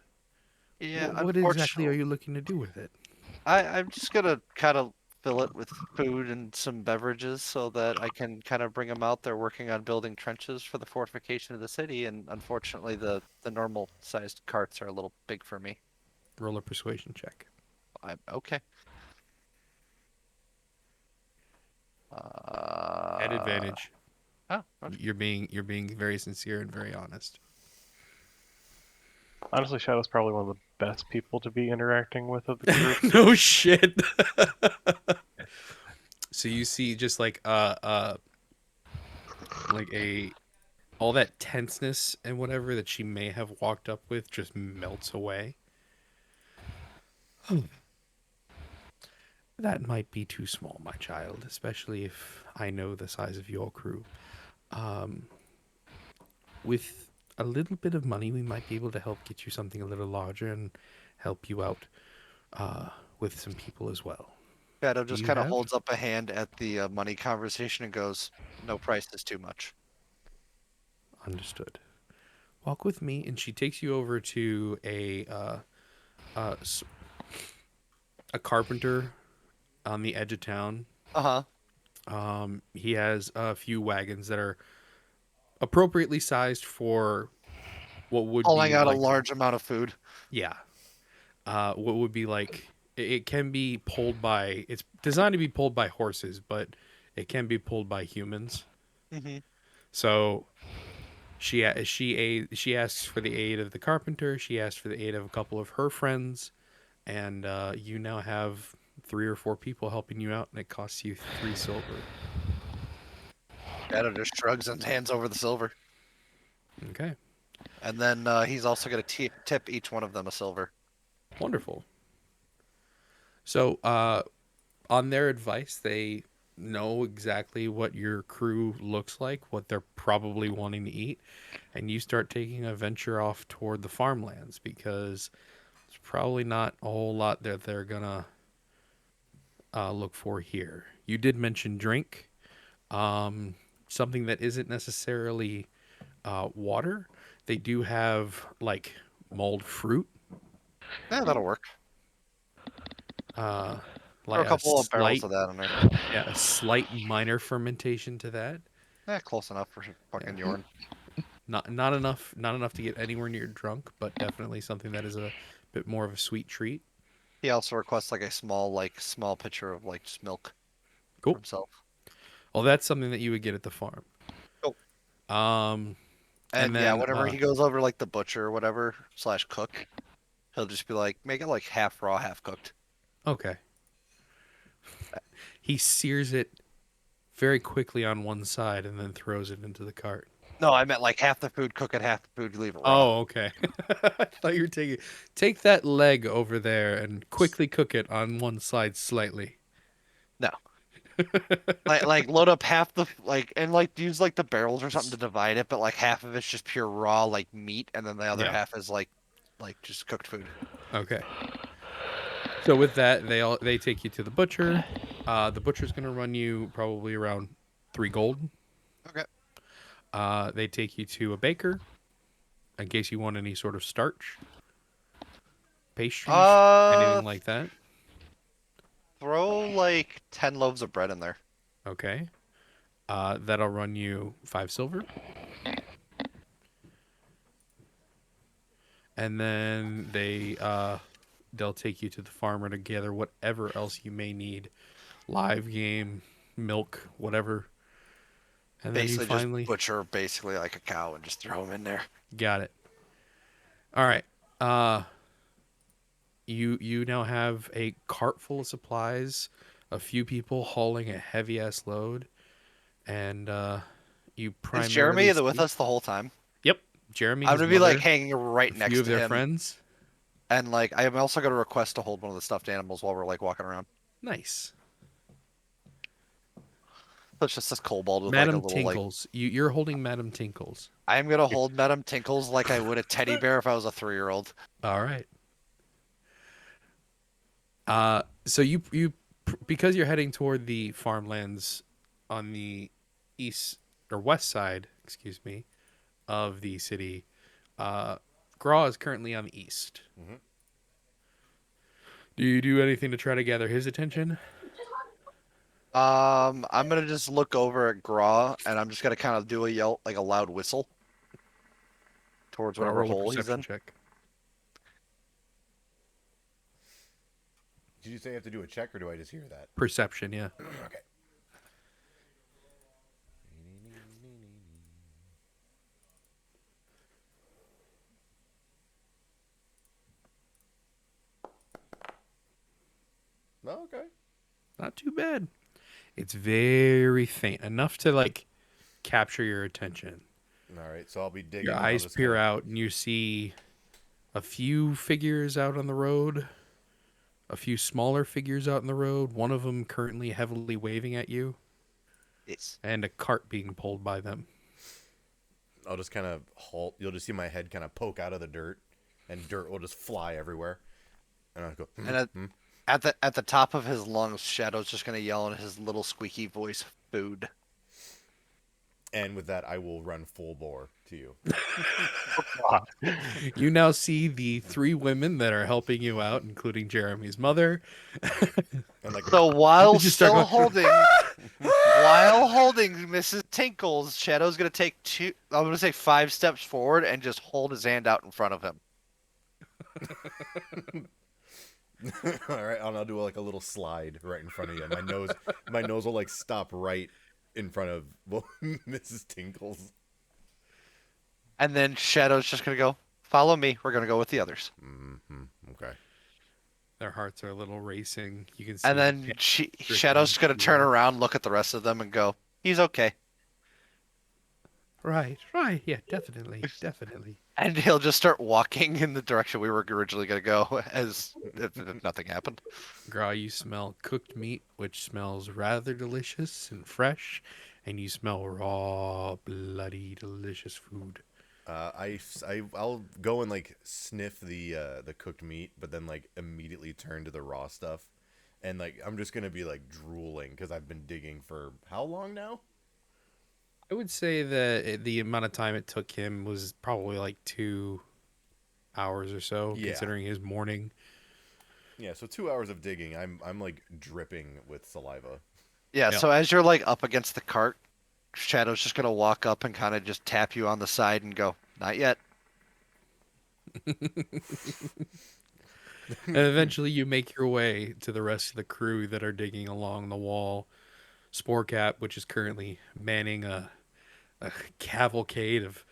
Yeah, What exactly are unfortunately, you looking to do with it? I'm just gonna kind of fill it with food and some beverages so that I can kind of bring them out. They're working on building trenches for the fortification of the city, and unfortunately, the normal sized carts are a little big for me. Roll a persuasion check. I'm okay. At advantage. Oh, okay. You're being very sincere and very honest. Honestly, Shadow's probably one of the best people to be interacting with of the group. No shit. So you see just like a all that tenseness and whatever that she may have walked up with just melts away. That might be too small, my child, especially if I know the size of your crew. With a little bit of money, we might be able to help get you something a little larger and help you out with some people as well. Shadow just you kind of have? holds up a hand at the money conversation and goes, "No price is too much." Understood. Walk with me, and she takes you over to a carpenter on the edge of town. He has a few wagons that are appropriately sized for what would Pulling be out a like, large amount of food. yeah, what would be like it can be pulled by. It's designed to be pulled by horses, but it can be pulled by humans. Mm-hmm. So she asks for the aid of the carpenter. She asks for the aid of a couple of her friends, and you now have 3 or 4 people helping you out, and it costs you 3 silver. Shadow just shrugs and hands over the silver. Okay, And then he's also going to tip each one of them a silver. wonderful. So, on their advice, they know exactly what your crew looks like, what they're probably wanting to eat, and you start taking a venture off toward the farmlands because there's probably not a whole lot that they're gonna look for here. You did mention drink, something that isn't necessarily water. They do have like mulled fruit, Yeah, that'll work. uh, Throw a like couple of barrels of that in there. a slight minor fermentation to that. Close enough for fucking Yeah. Yorn. Not enough to get anywhere near drunk, but definitely something that is a bit more of a sweet treat. He also requests like a small pitcher of like just milk Cool. for himself. Well, that's something that you would get at the farm. Cool. Um, And yeah, then whenever he goes over like the butcher or whatever / cook, he'll just be like, make it like half raw, half cooked. okay. He sears it very quickly on one side and then throws it into the cart. No, I meant like half the food, cook it, half the food, leave it raw. Oh, okay. I thought you were take that leg over there and quickly cook it on one side slightly. No. Like load up half the and like use like the barrels or something to divide it, but like half of it's just pure raw like meat, and then the other Yeah. half is like just cooked food. Okay. So with that, they take you to the butcher. The butcher's gonna run you probably around 3 gold. Okay. They take you to a baker in case you want any sort of starch, pastries, anything like that. Throw like 10 loaves of bread in there. Okay. That'll run you 5 silver. And then they'll take you to the farmer to gather whatever else you may need. Live game, milk, whatever. And Basically, then you finally just butcher basically like a cow and just throw them in there. got it. All right. You now have a cart full of supplies, a few people hauling a heavy ass load, and you primarily Is Jeremy with speak- us the whole time? Yep, Jeremy. I'm his gonna be like mother, hanging right a next few of to their him, friends. and like I'm also gonna request to hold one of the stuffed animals while we're like walking around. Nice. So it's just this kobold with Madam like a little Tinkles. You're holding Madam Tinkles. I am gonna hold Madam Tinkles like I would a teddy bear if I was a 3-year-old. All right. So you because you're heading toward the farmlands on the east or west side, excuse me, of the city. Graw is currently on the east. Mhm. Do you do anything to try to gather his attention? I'm gonna just look over at Graw and I'm just gonna kind of do a yell like a loud whistle towards Graw, whatever roll a hole he's perception in. check. Did you say you have to do a check, or do I just hear that? Perception, yeah. Okay. Oh, okay. Not too bad. It's very faint, enough to like capture your attention. All right, so I'll be digging. Your and I'll eyes just peer kinda- out and you see a few figures out on the road, a few smaller figures out on the road, one of them currently heavily waving at you, Yes. and a cart being pulled by them. I'll just kind of halt. You'll just see my head kind of poke out of the dirt, and dirt will just fly everywhere. And I'll go. And at the top of his lungs, Shadow's just gonna yell in his little squeaky voice, "Food." And with that, I will run full bore to you. You now see the 3 women that are helping you out, including Jeremy's mother. And like, So while Just start still going- holding Mrs. Tinkles, Shadow's gonna take 5 steps forward and just hold his hand out in front of him. all right, and I'll do like a little slide right in front of you. My nose will like stop right in front of Mrs. Tinkles. And then Shadow's just gonna go, "Follow me. We're gonna go with the others." Mm-hmm. Okay. Their hearts are a little racing. You can see. And the then pit Shadow's just gonna dripping turn fuel. around, look at the rest of them, and go, "He's okay." Right, yeah, definitely. And he'll just start walking in the direction we were originally gonna go, as if nothing happened. Graw, you smell cooked meat, which smells rather delicious and fresh, and you smell raw, bloody, delicious food. I'll go and like sniff the cooked meat, but then like immediately turn to the raw stuff, and like I'm just gonna be like drooling because I've been digging for how long now? I would say that the amount of time it took him was probably like 2 hours or so, Yeah. considering his morning. Yeah, so 2 hours of digging. I'm like dripping with saliva. Yeah, Yeah. so as you're like up against the cart, Shadow's just gonna walk up and kind of just tap you on the side and go, "Not yet." And eventually you make your way to the rest of the crew that are digging along the wall. Sporecap, which is currently manning a cavalcade of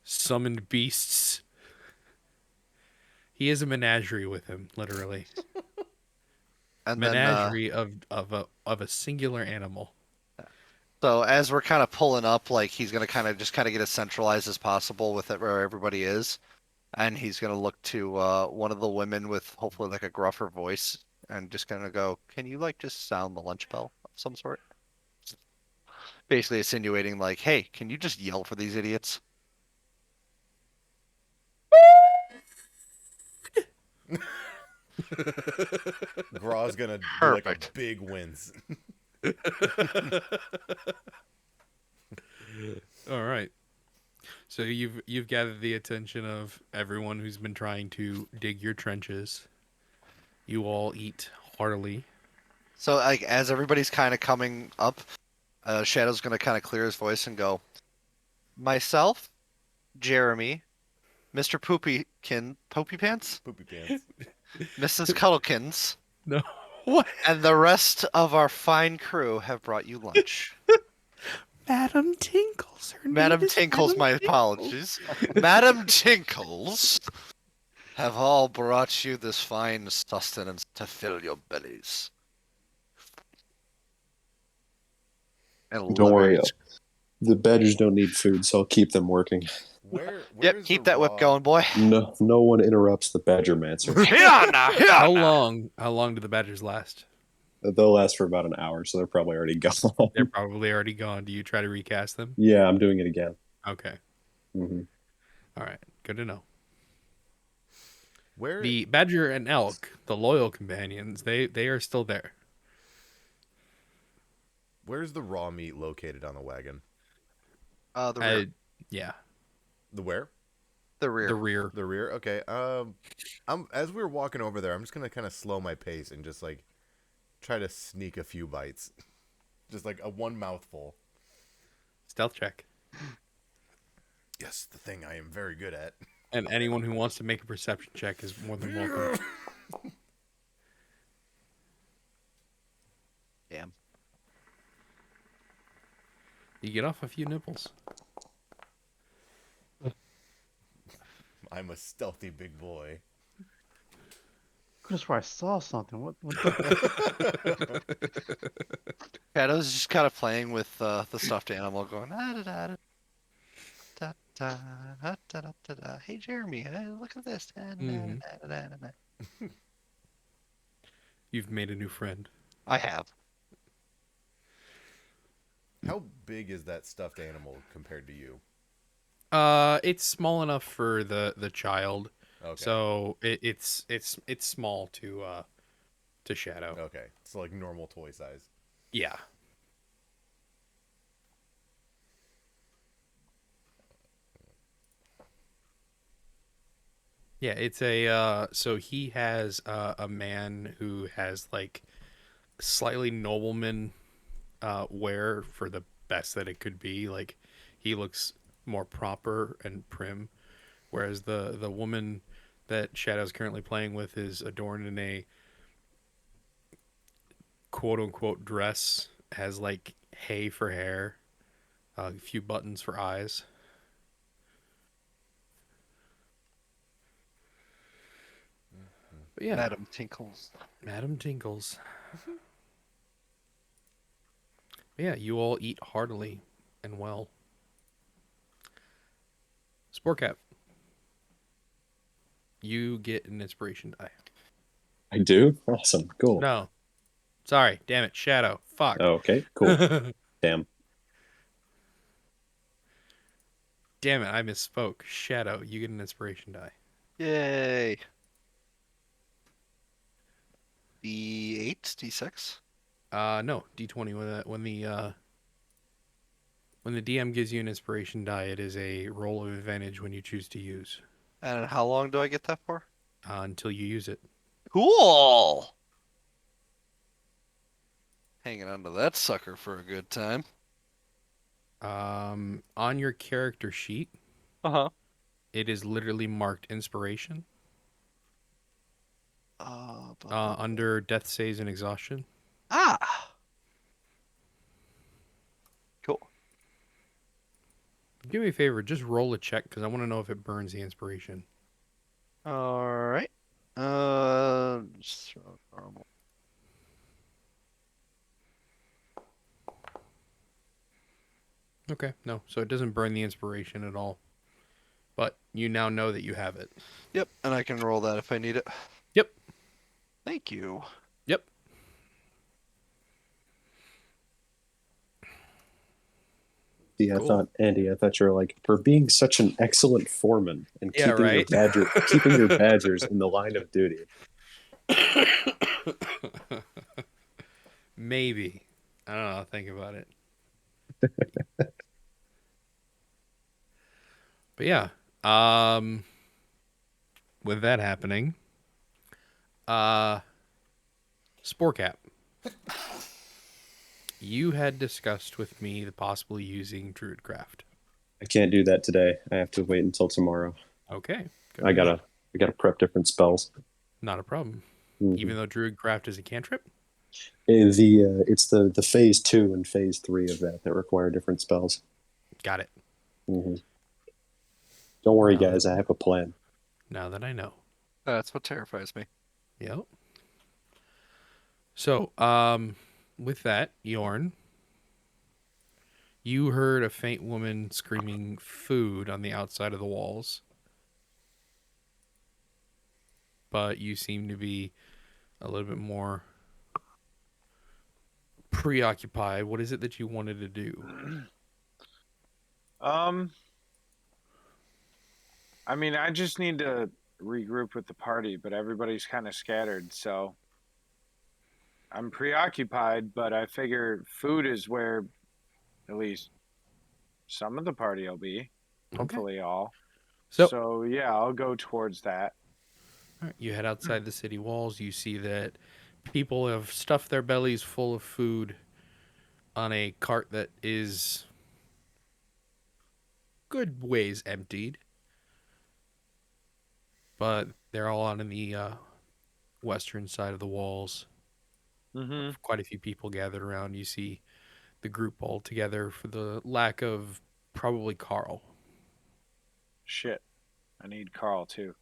summoned beasts. He has a menagerie with him, literally. And then, Menagerie of a singular animal. so as we're kind of pulling up, like he's gonna kind of get as centralized as possible with it where everybody is, and he's gonna look to one of the women with hopefully like a gruffer voice, and just gonna go, "Can you like just sound the lunch bell of some sort?" Basically insinuating like, "Hey, can you just yell for these idiots?" Graw's gonna do like a Perfect. big wince. All right. So you've gathered the attention of everyone who's been trying to dig your trenches. You all eat heartily. So like as everybody's kind of coming up, Shadow's gonna kind of clear his voice and go, "Myself, Jeremy, Mr. Poopy Pants, Poopy pants. Mrs. Cuddlekins, No. What? and the rest of our fine crew have brought you lunch." Madam Tinkles. Her Madam name is Tinkles, Madam my Tinkles. apologies. Madam Tinkles have all brought you this fine sustenance to fill your bellies. And Don't worry. liberate. The badgers don't need food, so I'll keep them working. Where's Yep, keep the that whip raw... going, boy. No one interrupts the badger mancer. Here now, here How now. long do the badgers last? They'll last for about an hour, so they're probably already gone. They're probably already gone. Do you try to recast them? Yeah, I'm doing it again. Okay. Hmm. All right. Good to know. Where The badger and elk, the loyal companions, they are still there. Where's the raw meat located on the wagon? The rear. Yeah. The where? The rear. The rear. The rear. Okay. I'm as we were walking over there, I'm just gonna kind of slow my pace and just like try to sneak a few bites, just like a one mouthful. Stealth check. Yes, the thing I am very good at. And anyone who wants to make a perception check is more than welcome. Damn. You get off a few nipples. I'm a stealthy big boy. Could have sworn I saw something. What the... Shadow's just kind of playing with the stuffed animal, going, "Hey, Jeremy, look at this." You've made a new friend. I have. How big is that stuffed animal compared to you? It's small enough for the child. Okay. So it's small to Shadow. Okay. So like normal toy size. Yeah. Yeah, it's a so he has a man who has like slightly nobleman wear for the best that it could be. Like he looks more proper and prim, whereas the woman that Shadow's currently playing with is adorned in a quote unquote dress, has like hay for hair, a few buttons for eyes. But yeah, Madam Tinkles. Madam Tinkles. Yeah, you all eat heartily and well. Sportcap, you get an inspiration die. I do? Awesome. Cool. No, sorry, damn it, Shadow. Fuck. Okay, cool. Damn. Damn it, I misspoke. Shadow, you get an inspiration die. Yay. D8, D6. No, D20. When the DM gives you an inspiration die, it is a roll of advantage when you choose to use And how long do I get that for? until you use it. Cool. Hanging onto that sucker for a good time. On your character sheet, Uh-huh. it is literally marked inspiration. Under death saves and exhaustion. Ah. Cool. Do me a favor, just roll a check because I want to know if it burns the inspiration. All right. Just normal. Okay, no, so it doesn't burn the inspiration at all. But you now know that you have it. Yep, and I can roll that if I need it. Yep. Thank you. Yep. See, Cool. I thought you were like, for being such an excellent foreman and Yeah, right. keeping your badgers in the line of duty. Maybe. I don't know. I'll think about it. But yeah. With that happening, Sporecap, you had discussed with me the possibly using Druidcraft. I can't do that today. I have to wait until tomorrow. Okay. Good I to know. gotta prep different spells. Not a problem. Mhm. Even though Druidcraft is a cantrip? It's the phase 2 and phase 3 of that require different spells. Got it. Hmm. Don't worry, Wow. guys. I have a plan. Now that I know. That's what terrifies me. Yep. So, with that, Yorn, you heard a faint woman screaming food on the outside of the walls. But you seem to be a little bit more preoccupied. What is it that you wanted to do? I mean, I just need to regroup with the party, but everybody's kind of scattered, so I'm preoccupied, but I figure food is where at least some of the party will be. Hopefully all. So, So yeah, I'll go towards that. all right, you head outside the city walls. You see that people have stuffed their bellies full of food on a cart that is good ways emptied. But they're all on the western side of the walls. Mm-hmm. Quite a few people gathered around. You see the group all together for the lack of probably Carl. Shit. I need Carl too.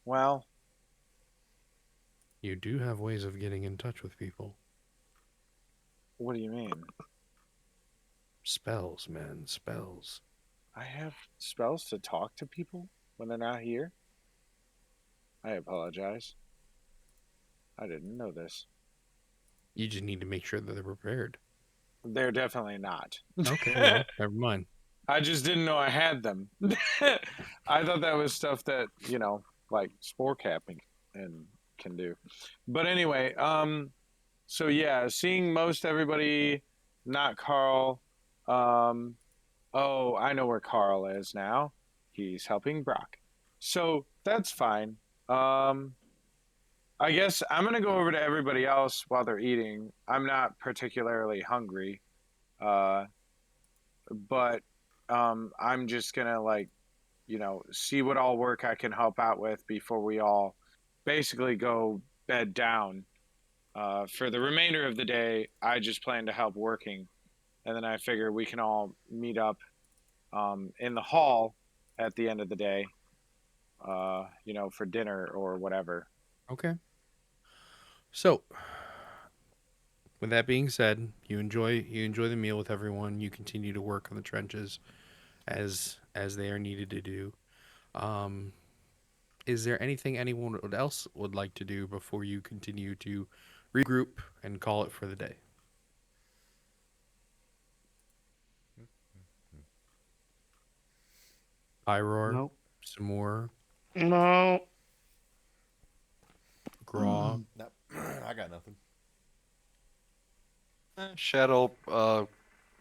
Well, You do have ways of getting in touch with people. what do you mean? Spells, man, spells. I have spells to talk to people when they're not here? I apologize. I didn't know this. You just need to make sure that they're prepared. They're definitely not. Okay, well, never mind. I just didn't know I had them. I thought that was stuff that, like spore capping and can do. But anyway, so yeah, seeing most everybody, not Carl. Oh, I know where Carl is now. He's helping Brock. So that's fine. I guess I'm gonna go over to everybody else while they're eating. I'm not particularly hungry. Uh, but I'm just gonna see what all work I can help out with before we all basically go bed down. For the remainder of the day, I just plan to help working, and then I figure we can all meet up in the hall at the end of the day, for dinner or whatever. Okay. So, with that being said, you enjoy the meal with everyone. You continue to work on the trenches as they are needed to do. Is there anything anyone else would like to do before you continue to regroup and call it for the day? Iroar, Nope. some more No. Graw. Nope. I got nothing. Shadow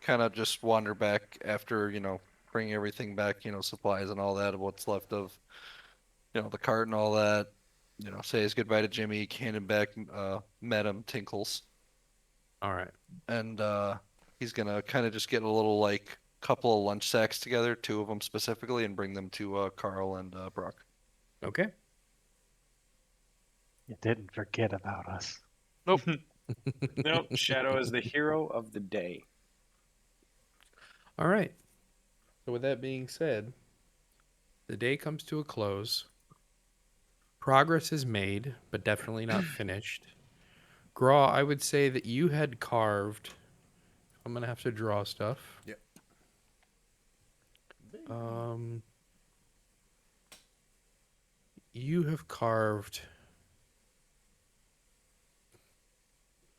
kind of just wander back after, bringing everything back, supplies and all that, what's left of, the cart and all that. Say his goodbye to Jimmy, hand him back Madam Tinkles. All right. And he's going to kind of just get a little, couple of lunch sacks together, 2 of them specifically, and bring them to Carl and Brock. Okay. You didn't forget about us. Nope, Shadow is the hero of the day. All right. So with that being said, the day comes to a close. Progress is made, but definitely not finished. Graw, I would say that you had carved. I'm gonna have to draw stuff. Yep. Um, you have carved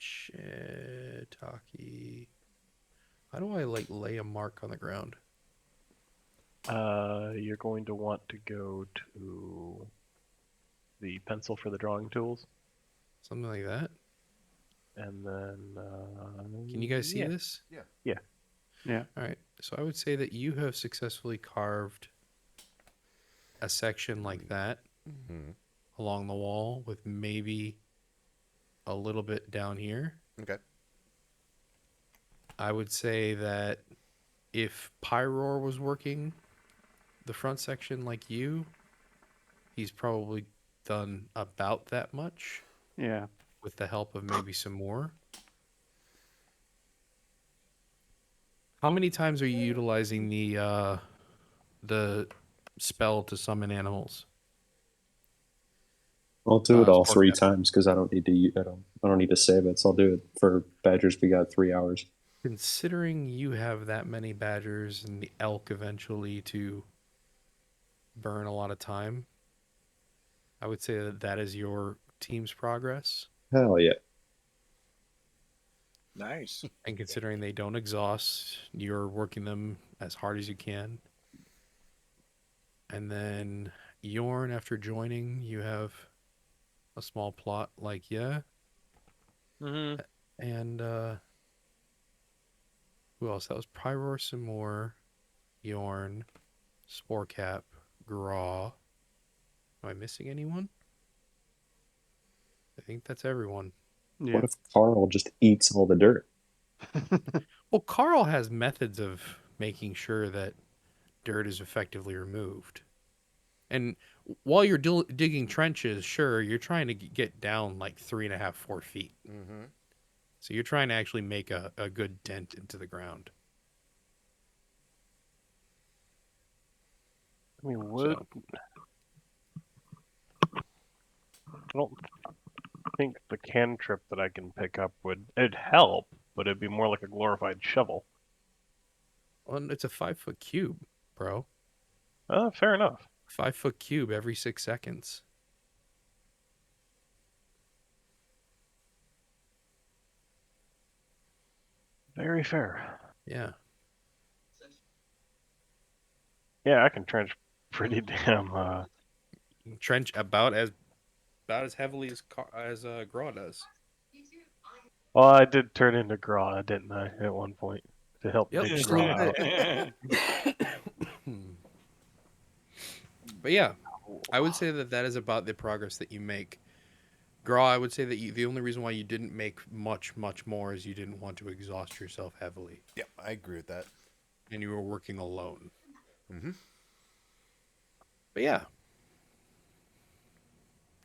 shiitake. How do I lay a mark on the ground? You're going to want to go to the pencil for the drawing tools, Something like that. and then. Can you guys see this? Yeah. All right. So I would say that you have successfully carved a section like that Mhm. along the wall with maybe a little bit down here. Okay. I would say that if Pyroar was working the front section like you, he's probably done about that much Yeah. with the help of maybe some more. How many times are you utilizing the spell to summon animals? I'll do it all Sport 3 cap. times because I don't need to. I don't need to save it. So I'll do it for badgers. We got 3 hours. Considering you have that many badgers and the elk eventually to burn a lot of time, I would say that that is your team's progress. Hell yeah! Nice. And considering they don't exhaust, you're working them as hard as you can. And then Yorn, after joining, you have a small plot like, yeah. Mm-hmm. And who else? That was Pyroar some more, Yorn, Sporecap, Graw. Am I missing anyone? I think that's everyone. Yeah. What if Carl just eats all the dirt? Well, Carl has methods of making sure that dirt is effectively removed. And while you're digging trenches, sure, you're trying to get down like 3.5, 4 feet. Mm-hmm. So you're trying to actually make a good dent into the ground. I mean, would So, I don't think the cantrip that I can pick up it'd help, but it'd be more like a glorified shovel. well, it's a 5-foot cube, bro. Fair enough. 5-foot cube every 6 seconds. Very fair. Yeah. Yeah, I can trench pretty damn. Trench about as heavily as Graw does. Well, I did turn into Graw, didn't I, at one point to help Yep, dig just a Graw little out. bit. But yeah, I would say that that is about the progress that you make. Graw, I would say that the only reason why you didn't make much more is you didn't want to exhaust yourself heavily. Yeah, I agree with that. And you were working alone. Mm-hmm. But yeah,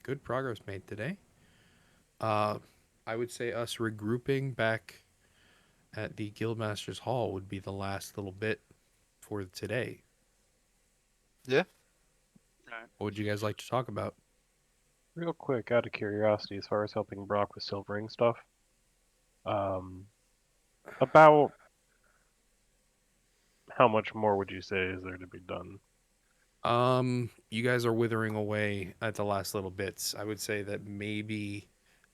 good progress made today. I would say us regrouping back at the Guildmaster's Hall would be the last little bit for today. Yeah. What would you guys like to talk about? Real quick, out of curiosity, as far as helping Brock with silvering stuff, about how much more would you say is there to be done? You guys are withering away at the last little bits. I would say that maybe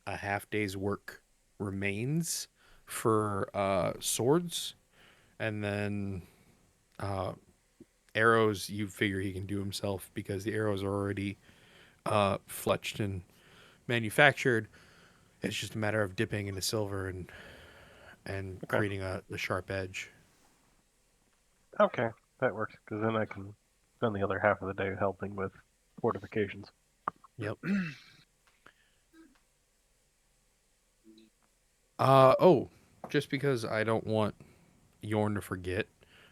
a half day's work remains for swords, and then arrows. You figure he can do himself because the arrows are already fletched and manufactured. It's just a matter of dipping into silver and Okay. creating the sharp edge. Okay, that works, because then I can spend the other half of the day helping with fortifications. Yep. Oh, just because I don't want Yorn to forget.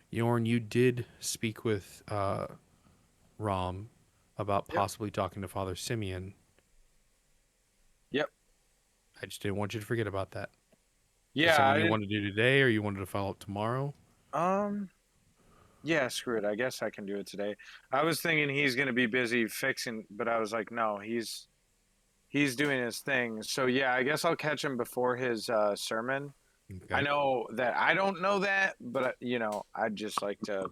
Yorn, you did speak with Rom about possibly talking to Father Simeon. Yep. I just didn't want you to forget about that. Is Yeah, it something I you didn't. want to do today, or you wanted to follow up tomorrow? Yeah, screw it. I guess I can do it today. I was thinking he's gonna be busy fixing, but I was like, no, he's doing his thing. So yeah, I guess I'll catch him before his sermon. I Okay. know that I don't know that, but I'd just like to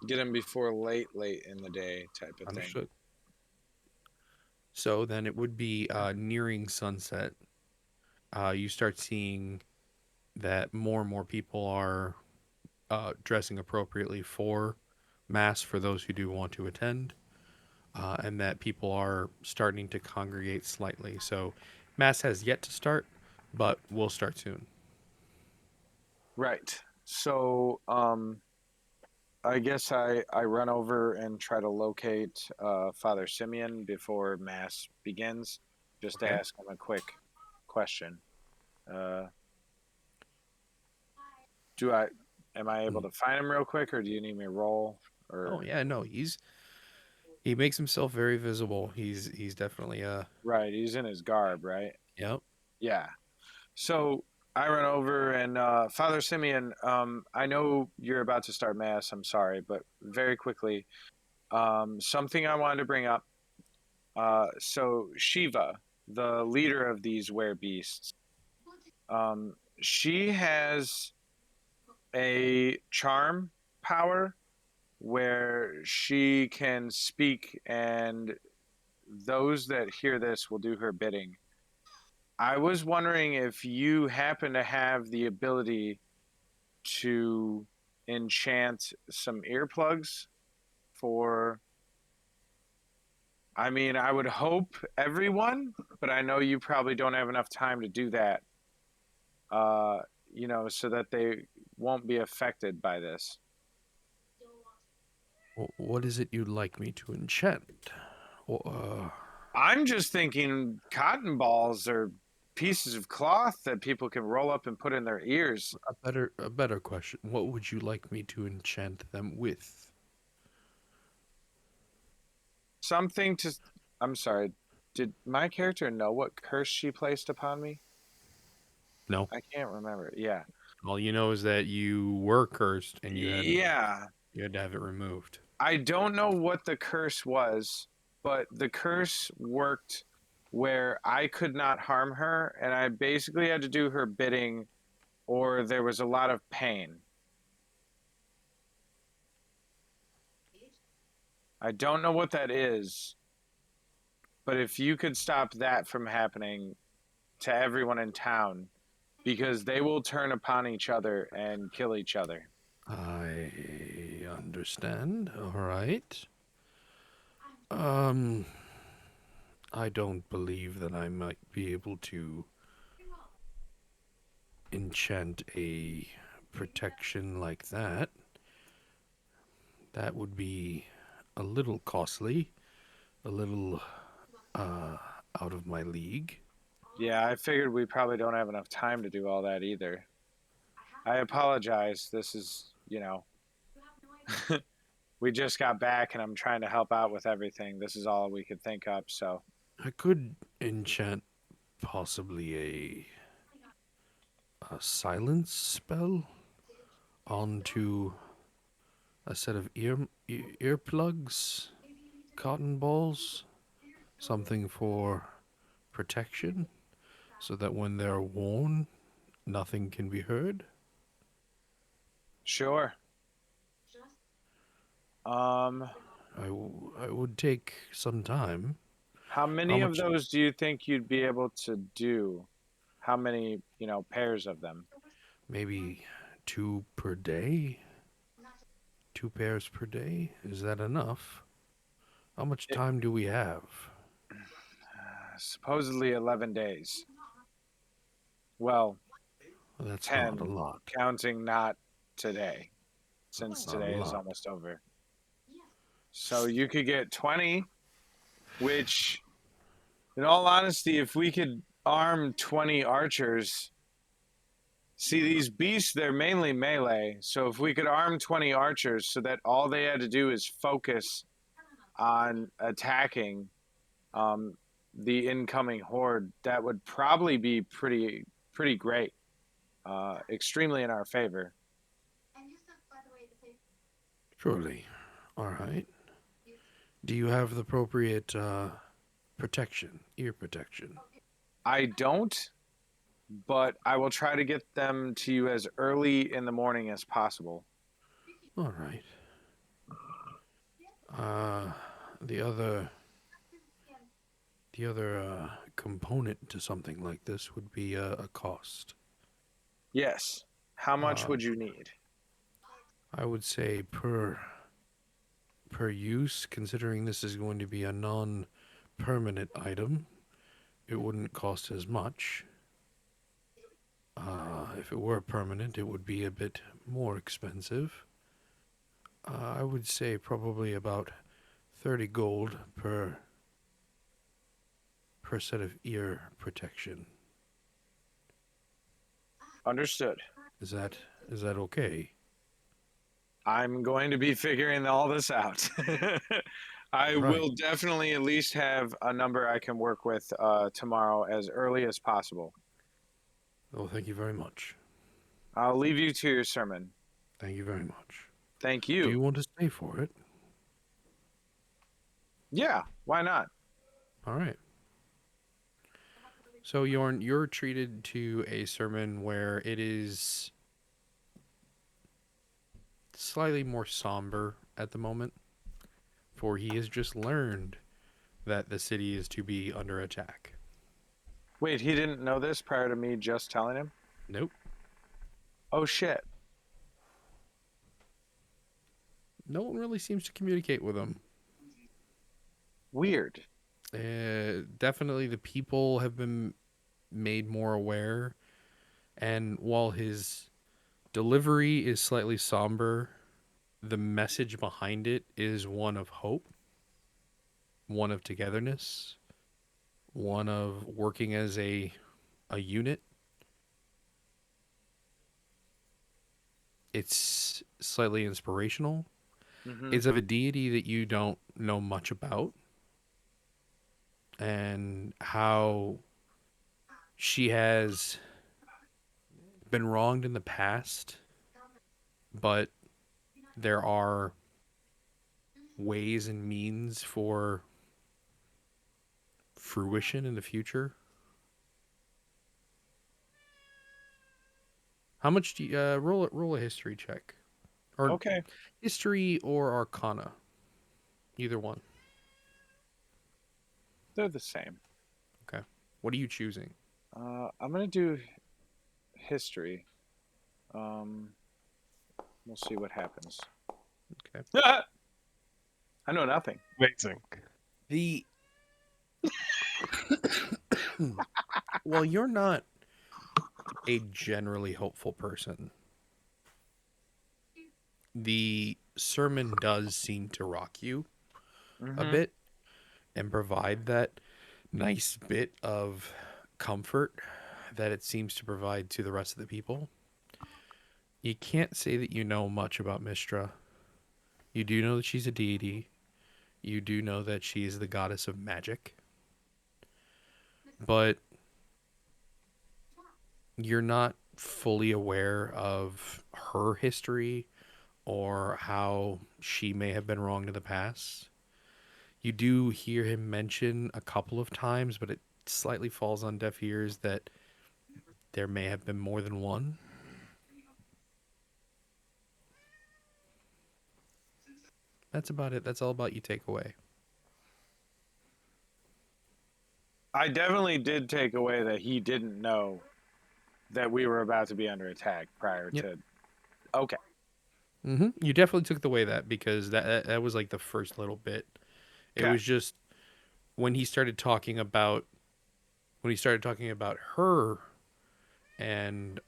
get him before late in the day type of thing. Understood. So then it would be nearing sunset. You start seeing that more and more people are dressing appropriately for mass for those who do want to attend, and that people are starting to congregate slightly. So mass has yet to start, but will start soon. Right. So I guess I run over and try to locate Father Simeon before mass begins, just to Okay. ask him a quick question. Uh, do I am I able to find him real quick, or do you need me to roll? Oh Or yeah, no, he makes himself very visible. He's definitely right, he's in his garb, right? yep. Yeah. So I run over and Father Simeon, I know you're about to start mass. I'm sorry, but very quickly, something I wanted to bring up. So Shiva, the leader of these were beasts, she has a charm power where she can speak, and those that hear this will do her bidding. I was wondering if you happen to have the ability to enchant some earplugs for, I mean, I would hope everyone, but I know you probably don't have enough time to do that. Uh, so that they won't be affected by this. What is it you'd like me to enchant? I'm just thinking cotton balls or pieces of cloth that people can roll up and put in their ears. A better question. What would you like me to enchant them with? Something to. I'm sorry. Did my character know what curse she placed upon me? No. I can't remember. Yeah. All you know is that you were cursed and Yeah. you had to have it removed. I don't know what the curse was, but the curse worked where I could not harm her, and I basically had to do her bidding, or there was a lot of pain. I don't know what that is, but if you could stop that from happening to everyone in town, because they will turn upon each other and kill each other. I understand. All right. Um, I don't believe that I might be able to enchant a protection like that. That would be a little costly, a little out of my league. Yeah, I figured we probably don't have enough time to do all that either. I apologize. This is, we just got back and I'm trying to help out with everything. This is all we could think up, so. I could enchant possibly a silence spell onto a set of earplugs, cotton balls, something for protection, so that when they're worn, nothing can be heard. Sure. I would take some time. How How many of much? those do you think you'd be able to do? How many, pairs of them? Maybe two per day? 2 pairs per day? Is that enough? How much It, time do we have? supposedly 11 days. Well, Well, that's not a 10, lot. counting not today, since That's not a today is lot. almost over. So you could get 20, which, in all honesty, if we could arm 20 archers, see, these beasts, they're mainly melee. So if we could arm 20 archers so that all they had to do is focus on attacking, um, the incoming horde, that would probably be pretty great. Extremely in our favor. Surely. All right. Do you have the appropriate protection, ear protection? I don't, but I will try to get them to you as early in the morning as possible. All right. The other component to something like this would be a cost. Yes. How much Uh, would you need? I would say per use, considering this is going to be a non-permanent item, it wouldn't cost as much. If it were permanent, it would be a bit more expensive. I would say probably about 30 gold per set of ear protection. Understood. Is that okay? I'm going to be figuring all this out. I Right. will definitely at least have a number I can work with tomorrow as early as possible. Well, thank you very much. I'll leave you to your sermon. Thank you very much. Thank Do you. you want to stay for it? Yeah, why not? All right. So, Yorn, you're treated to a sermon where it is slightly more somber at the moment, for he has just learned that the city is to be under attack. Wait, he didn't know this prior to me just telling him? Nope. Oh, shit. No one really seems to communicate with him. Weird. Definitely the people have been made more aware, and while his delivery is slightly somber, the message behind it is one of hope, one of togetherness, one of working as a unit. It's slightly inspirational. Mm-hmm. It's of a deity that you don't know much about, and how she has been wronged in the past, but there are ways and means for fruition in the future. How much do you roll a history check, or Okay. history or arcana, either one. They're the same. Okay, what are you choosing? I'm going to do history. We'll see what happens. Okay. I know nothing. Amazing. The well, you're not a generally hopeful person. The sermon does seem to rock you a Mm-hmm. bit and provide that nice bit of comfort that it seems to provide to the rest of the people. You can't say that you know much about Mistra. You do know that she's a deity. You do know that she is the goddess of magic. But you're not fully aware of her history or how she may have been wronged in the past. You do hear him mention a couple of times, but it slightly falls on deaf ears that there may have been more than one. That's about it. That's all about you take away. I definitely did take away that he didn't know that we were about to be under attack prior Yep. to. Okay. You definitely took away that because that was like the first little bit. It Okay. was just when he started talking about her and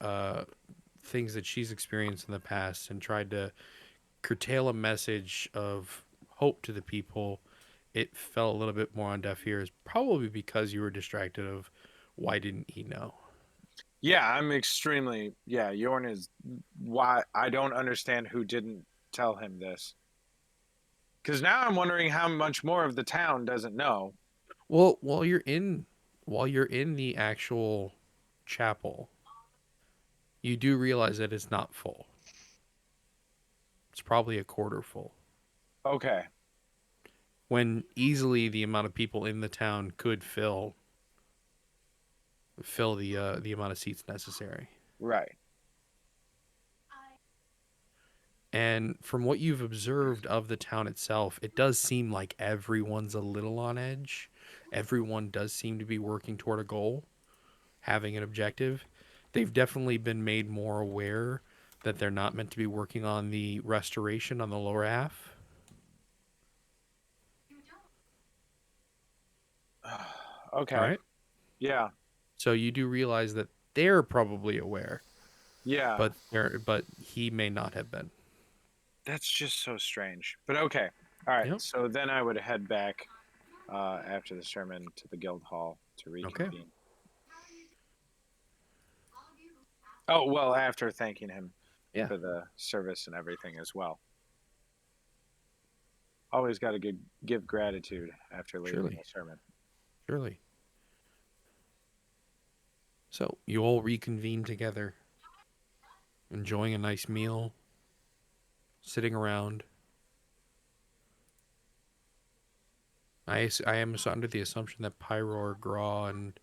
things that she's experienced in the past and tried to curtail a message of hope to the people, it fell a little bit more on deaf ears, probably because you were distracted of why didn't he know? Yeah, I'm extremely. Yeah, Yorn is why I don't understand who didn't tell him this. Because now I'm wondering how much more of the town doesn't know. Well, while you're in the actual chapel, you do realize that it's not full. It's probably a quarter full. Okay. When easily the amount of people in the town could fill the amount of seats necessary. Right. And from what you've observed of the town itself, it does seem like everyone's a little on edge. Everyone does seem to be working toward a goal, having an objective. They've definitely been made more aware that they're not meant to be working on the restoration on the lower half. Okay. All right. Yeah. So you do realize that they're probably aware, Yeah. but he may not have been. That's just so strange. But okay. All right. Yep. So then I would head back after the sermon to the guild hall to reconvene. Oh, well, after thanking him Yeah. for the service and everything as well. Always got to give gratitude after leaving Surely. the sermon. Surely. So you all reconvene together, enjoying a nice meal, sitting around. I am under the assumption that Pyro, Graw, and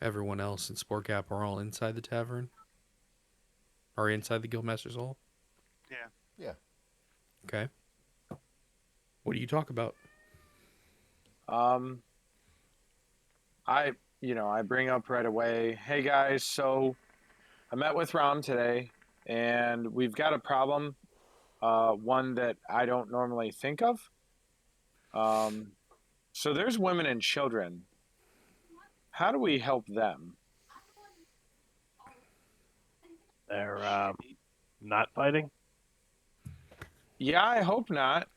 everyone else in Sport Gap are all inside the tavern? Or inside the Guildmaster's Hall? Yeah. Okay. What do you talk about? I bring up right away, hey guys, so I met with Ram today and we've got a problem, one that I don't normally think of. So there's women and children. How do we help them? They're not fighting. Yeah, I hope not.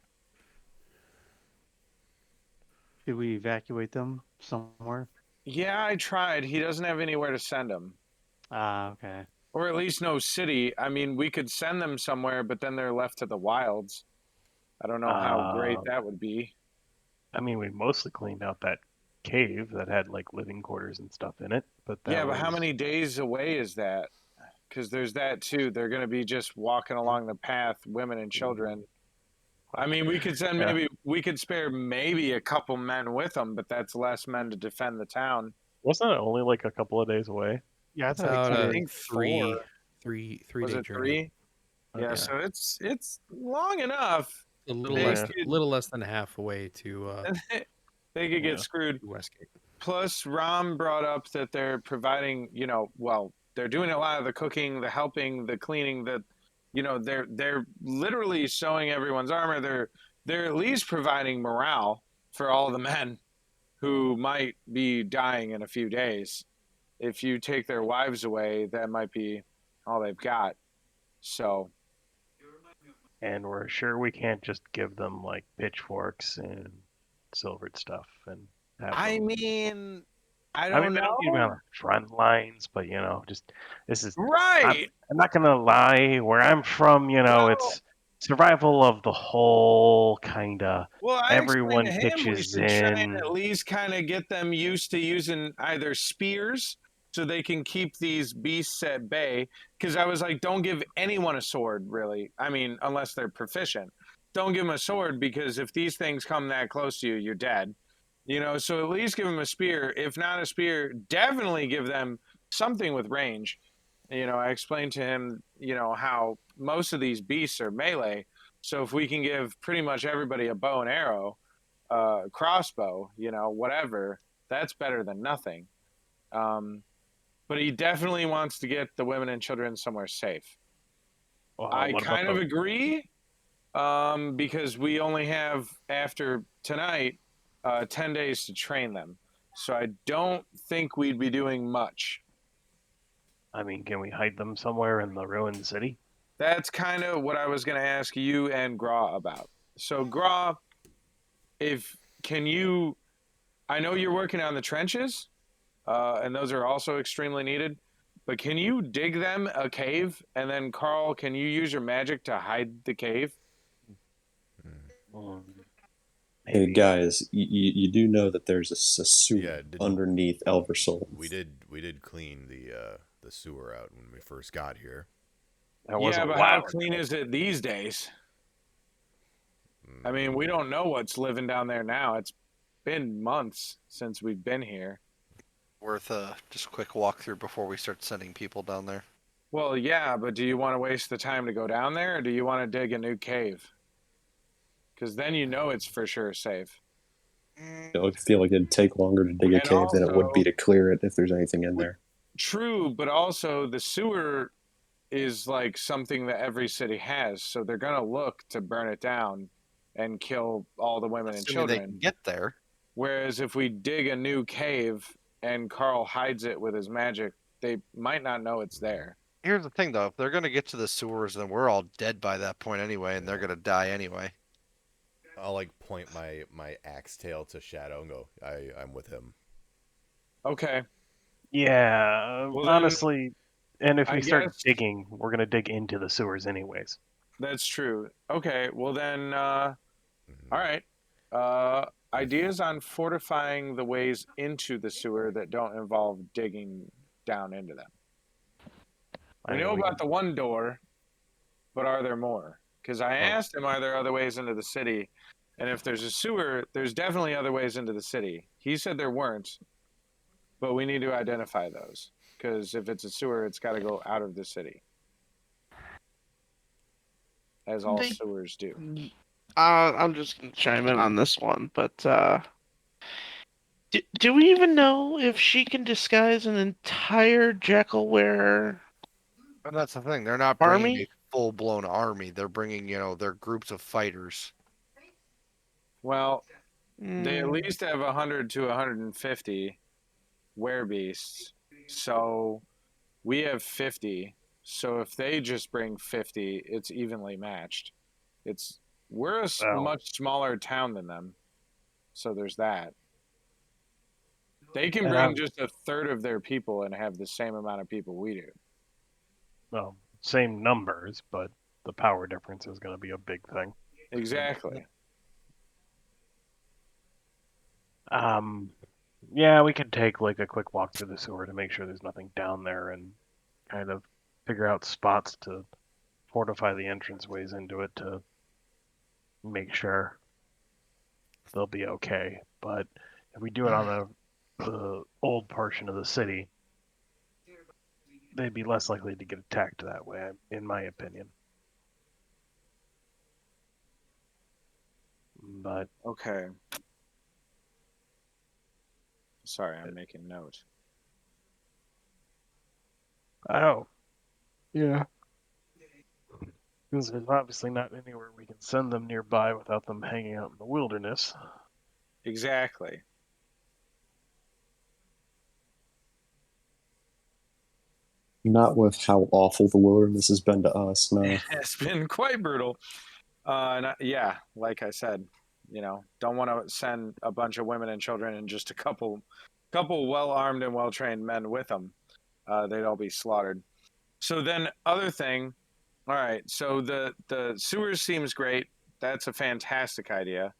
Should we evacuate them somewhere? Yeah, I tried. He doesn't have anywhere to send them. Ah, okay. Or at least no city. I mean, we could send them somewhere, but then they're left to the wilds. I don't know how great that would be. I mean, we mostly cleaned out that cave that had like living quarters and stuff in it, but that Yeah, but how was- many days away is that? Because there's that too. They're going to be just walking along the path, women and children. I mean, we could send Yeah. we could spare maybe a couple men with them, but that's less men to defend the town. Wasn't it only like a couple of days away? Yeah, I It's thought about I a think three 4. Was day it journey. 3? Yeah, Okay. so it's long enough. A little They less, could- little less than half away to they could Yeah. get screwed. Westgate. Plus, Ram brought up that they're providing, they're doing a lot of the cooking, the helping, the cleaning. They're literally sewing everyone's armor. They're at least providing morale for all the men who might be dying in a few days. If you take their wives away, that might be all they've got. So, And we're sure we can't just give them like pitchforks and silvered stuff and have I them. mean, I I don't mean, they don't need to be on know. the front lines, but just this is. Right. I'm not gonna lie. Where I'm from, Well, it's survival of the whole kinda. Well, I explained Everyone to him we pitches should try and in. at least kind of get them used to using either spears so they can keep these beasts at bay. Because I was like, don't give anyone a sword, really. I mean, unless they're proficient. Don't give them a sword because if these things come that close to you, you're dead. So at least give them a spear. If not a spear, definitely give them something with range. I explained to him, how most of these beasts are melee. So if we can give pretty much everybody a bow and arrow, crossbow, whatever, that's better than nothing. But he definitely wants to get the women and children somewhere safe. I What about kind of the- agree, because we only have, after tonight, 10 days to train them. So I don't think we'd be doing much. I mean, can we hide them somewhere in the ruined city? That's kind of what I was going to ask you and Gra about. So Gra, I know you're working on the trenches, and those are also extremely needed. But can you dig them a cave, and then Carl, can you use your magic to hide the cave? Mm. Hey Maybe. guys, you do know that there's a sewer Yeah, didn't underneath Elversult. we did clean the sewer out when we first got here. That was Yeah, a but how while clean ago. is it these days? I mean, we don't know what's living down there now. It's been months since we've been here. Worth just a quick walkthrough before we start sending people down there. Well, yeah, but do you want to waste the time to go down there, or do you want to dig a new cave? Because then you know it's for sure safe. I feel like it'd take longer to dig a And cave than it would be also, to clear it if there's anything in there. true, but also the sewer is like something that every city has, so they're gonna look to burn it down and kill all the women and Assuming they children. can get there. Whereas if we dig a new cave and Carl hides it with his magic, they might not know it's there. Here's the thing, though. If they're gonna get to the sewers, then we're all dead by that point anyway, and they're gonna die anyway. I'll like point my axe tail to Shadow and go, I'm with him. Okay. Yeah, Well, then, honestly, and if I we start guess digging, we're gonna dig into the sewers anyways. that's true. Okay. Well, then, all Mhm. right. Ideas on fortifying the ways into the sewer that don't involve digging down into them. I We mean, know we about can, the one door, but are there more? Because I well, asked him, are there other ways into the city? And if there's a sewer, there's definitely other ways into the city. He said there weren't, but we need to identify those. Because if it's a sewer, it's got to go out of the city, as all They, sewers do. I'm just gonna chime in on this one, but do we even know if she can disguise an entire Jekyll wearer And that's the thing. They're not bringing a army? full-blown army. They're bringing, their groups of fighters. Well, they at Mm, least have 100 to 150 werebeasts. So we have 50. So if they just bring 50, it's evenly matched. We're a well, much smaller town than them. So there's that. They can and bring I'm just a third of their people and have the same amount of people we do. well, same numbers, but the power difference is gonna be a big thing. Exactly. Um, yeah, we could take like a quick walk through the sewer to make sure there's nothing down there and kind of figure out spots to fortify the entranceways into it to make sure they'll be okay. But if we do it on the old portion of the city, they'd be less likely to get attacked that way, in my opinion. But Okay. Sorry, I'm making note. oh, yeah, because there's obviously not anywhere we can send them nearby without them hanging out in the wilderness. Exactly. Not with how awful the wilderness has been to us, no. It's been quite brutal. Yeah, like I said, don't want to send a bunch of women and children and just a couple well armed and well trained men with them. They'd all be slaughtered. So then, other thing. All right. So the sewers seems great. That's a fantastic idea.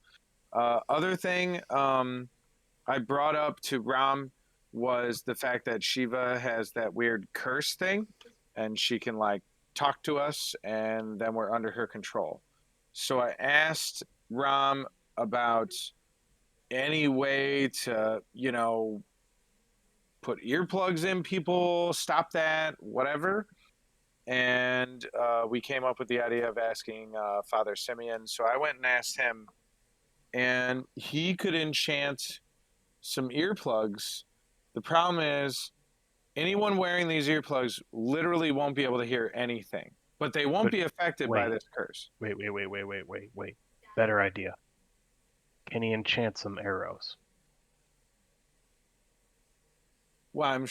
Other thing I brought up to Ram was the fact that Shiva has that weird curse thing, and she can like talk to us, and then we're under her control. So I asked Ram about any way to, put earplugs in people, stop that, whatever. And we came up with the idea of asking Father Simeon. So I went and asked him, and he could enchant some earplugs. The problem is, anyone wearing these earplugs literally won't be able to hear anything, but they won't But be affected by wait, this curse. wait. Better idea. Can he enchant some arrows? Well,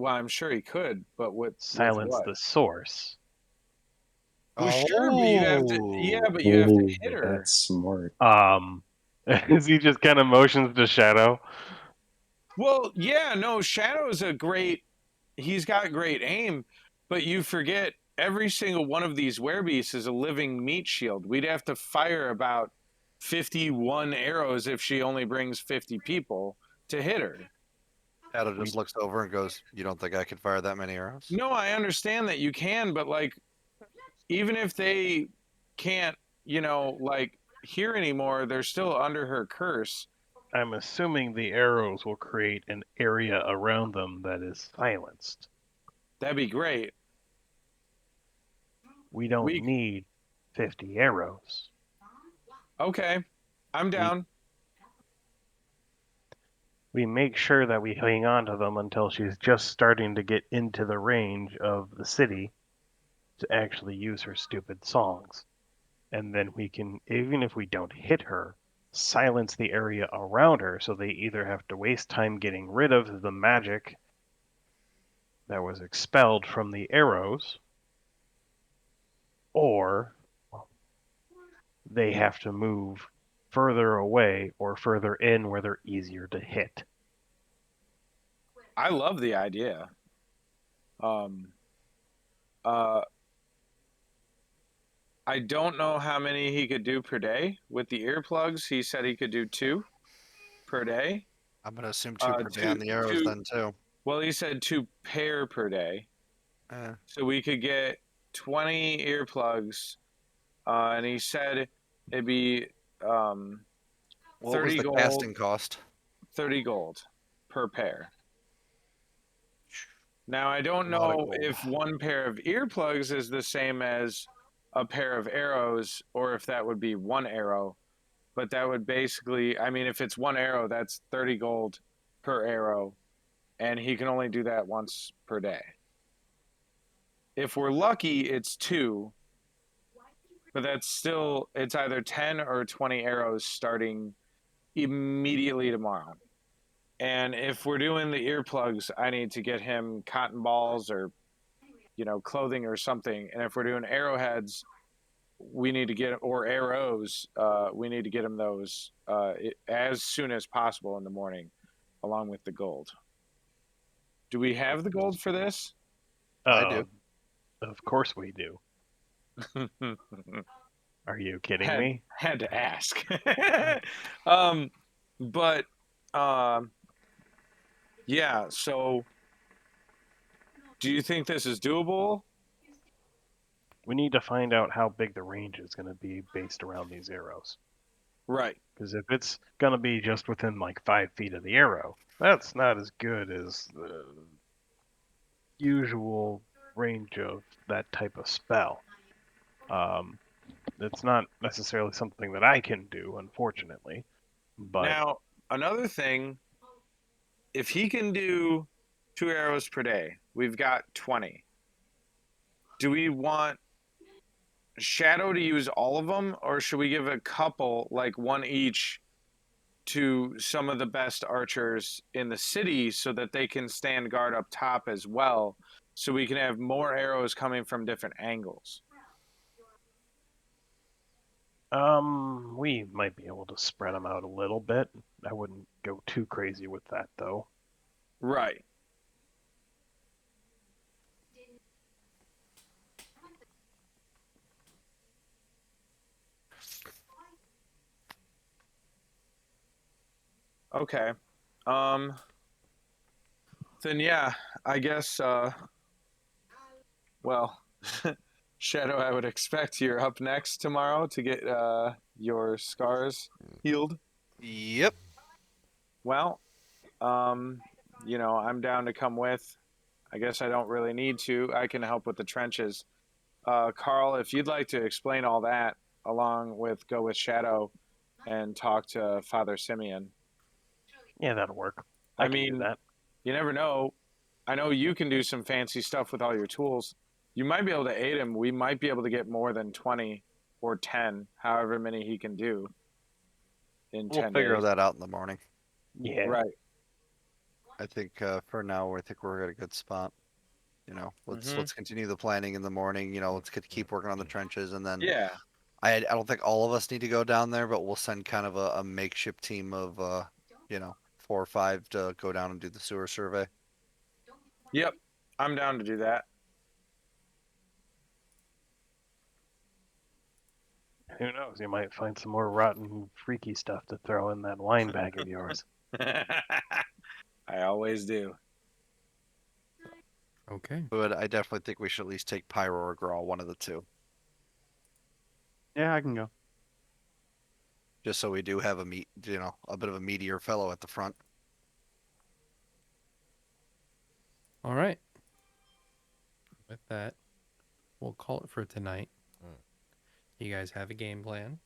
I'm sure he could, but with Silence what? the source. Well, sure, but you have to. Yeah, Oh, but you have to Oh, hit her. that's smart. Is he just kind of motions to Shadow? Well, yeah, no, Shadow's a great. He's got great aim, but you forget every single one of these werebeasts is a living meat shield. We'd have to fire about 51 arrows if she only brings 50 people to hit her. Shadow just looks over and goes, "You don't think I could fire that many arrows?" No, I understand that you can, but like, even if they can't, like hear anymore, they're still under her curse. I'm assuming the arrows will create an area around them that is silenced. That'd be great. We don't We- need 50 arrows. Okay, I'm down. We make sure that we hang on to them until she's just starting to get into the range of the city to actually use her stupid songs. And then we can, even if we don't hit her, silence the area around her so they either have to waste time getting rid of the magic that was expelled from the arrows, or they have to move further away or further in where they're easier to hit. I love the idea. I don't know how many he could do per day. With the earplugs, he said he could do 2 per day. I'm gonna assume 2 per day on the two- arrows two- then too. Well, he said 2 pair per day. So we could get 20 earplugs. And he said it'd be What was 30 the gold. casting cost? 30 gold per pair. Now, I don't A lot of know gold. if one pair of earplugs is the same as a pair of arrows or if that would be one arrow. But that would basically, I mean, if it's one arrow, that's 30 gold per arrow. And he can only do that once per day. If we're lucky, it's 2. But that's still, it's either 10 or 20 arrows starting immediately tomorrow. And if we're doing the earplugs, I need to get him cotton balls or, clothing or something. And if we're doing arrowheads, we need to get, or arrows, we need to get him those as soon as possible in the morning, along with the gold. Do we have the gold for this? I do. Of course we do. Are you kidding me? Had to ask. But yeah, so do you think this is doable? We need to find out how big the range is going to be based around these arrows. Right. Because if it's going to be just within like 5 feet of the arrow, that's not as good as the usual range of that type of spell. It's not necessarily something that I can do, unfortunately. But Now, another thing, if he can do 2 arrows per day, we've got 20. Do we want Shadow to use all of them, or should we give a couple, like one each, to some of the best archers in the city so that they can stand guard up top as well, so we can have more arrows coming from different angles? we might be able to spread them out a little bit. I wouldn't go too crazy with that, though. Right. Okay. Then yeah, I guess well, Shadow, I would expect you're up next tomorrow to get your scars healed. Yep. Well, I'm down to come with. I guess I don't really need to. I can help with the trenches. Carl, if you'd like to explain all that along with go with Shadow and talk to Father Simeon. Yeah, that'll work. I can do mean, that. You never know. I know you can do some fancy stuff with all your tools. You might be able to aid him. We might be able to get more than 20 or 10, however many he can do in 10 We'll figure days. that out in the morning. Yeah. Right. I think for now, I think we're at a good spot. Let's Mhm. let's continue the planning in the morning. Let's keep working on the trenches, and then Yeah. I don't think all of us need to go down there, but we'll send kind of a makeshift team of 4 or 5 to go down and do the sewer survey. Yep. I'm down to do that. Who knows? You might find some more rotten, freaky stuff to throw in that wine bag of yours. I always do. Okay. But I definitely think we should at least take Pyro or Grawl, one of the two, Yeah, I can go. just so we do have a a bit of a meatier fellow at the front. All right. With that, we'll call it for tonight. Mm. You guys have a game plan.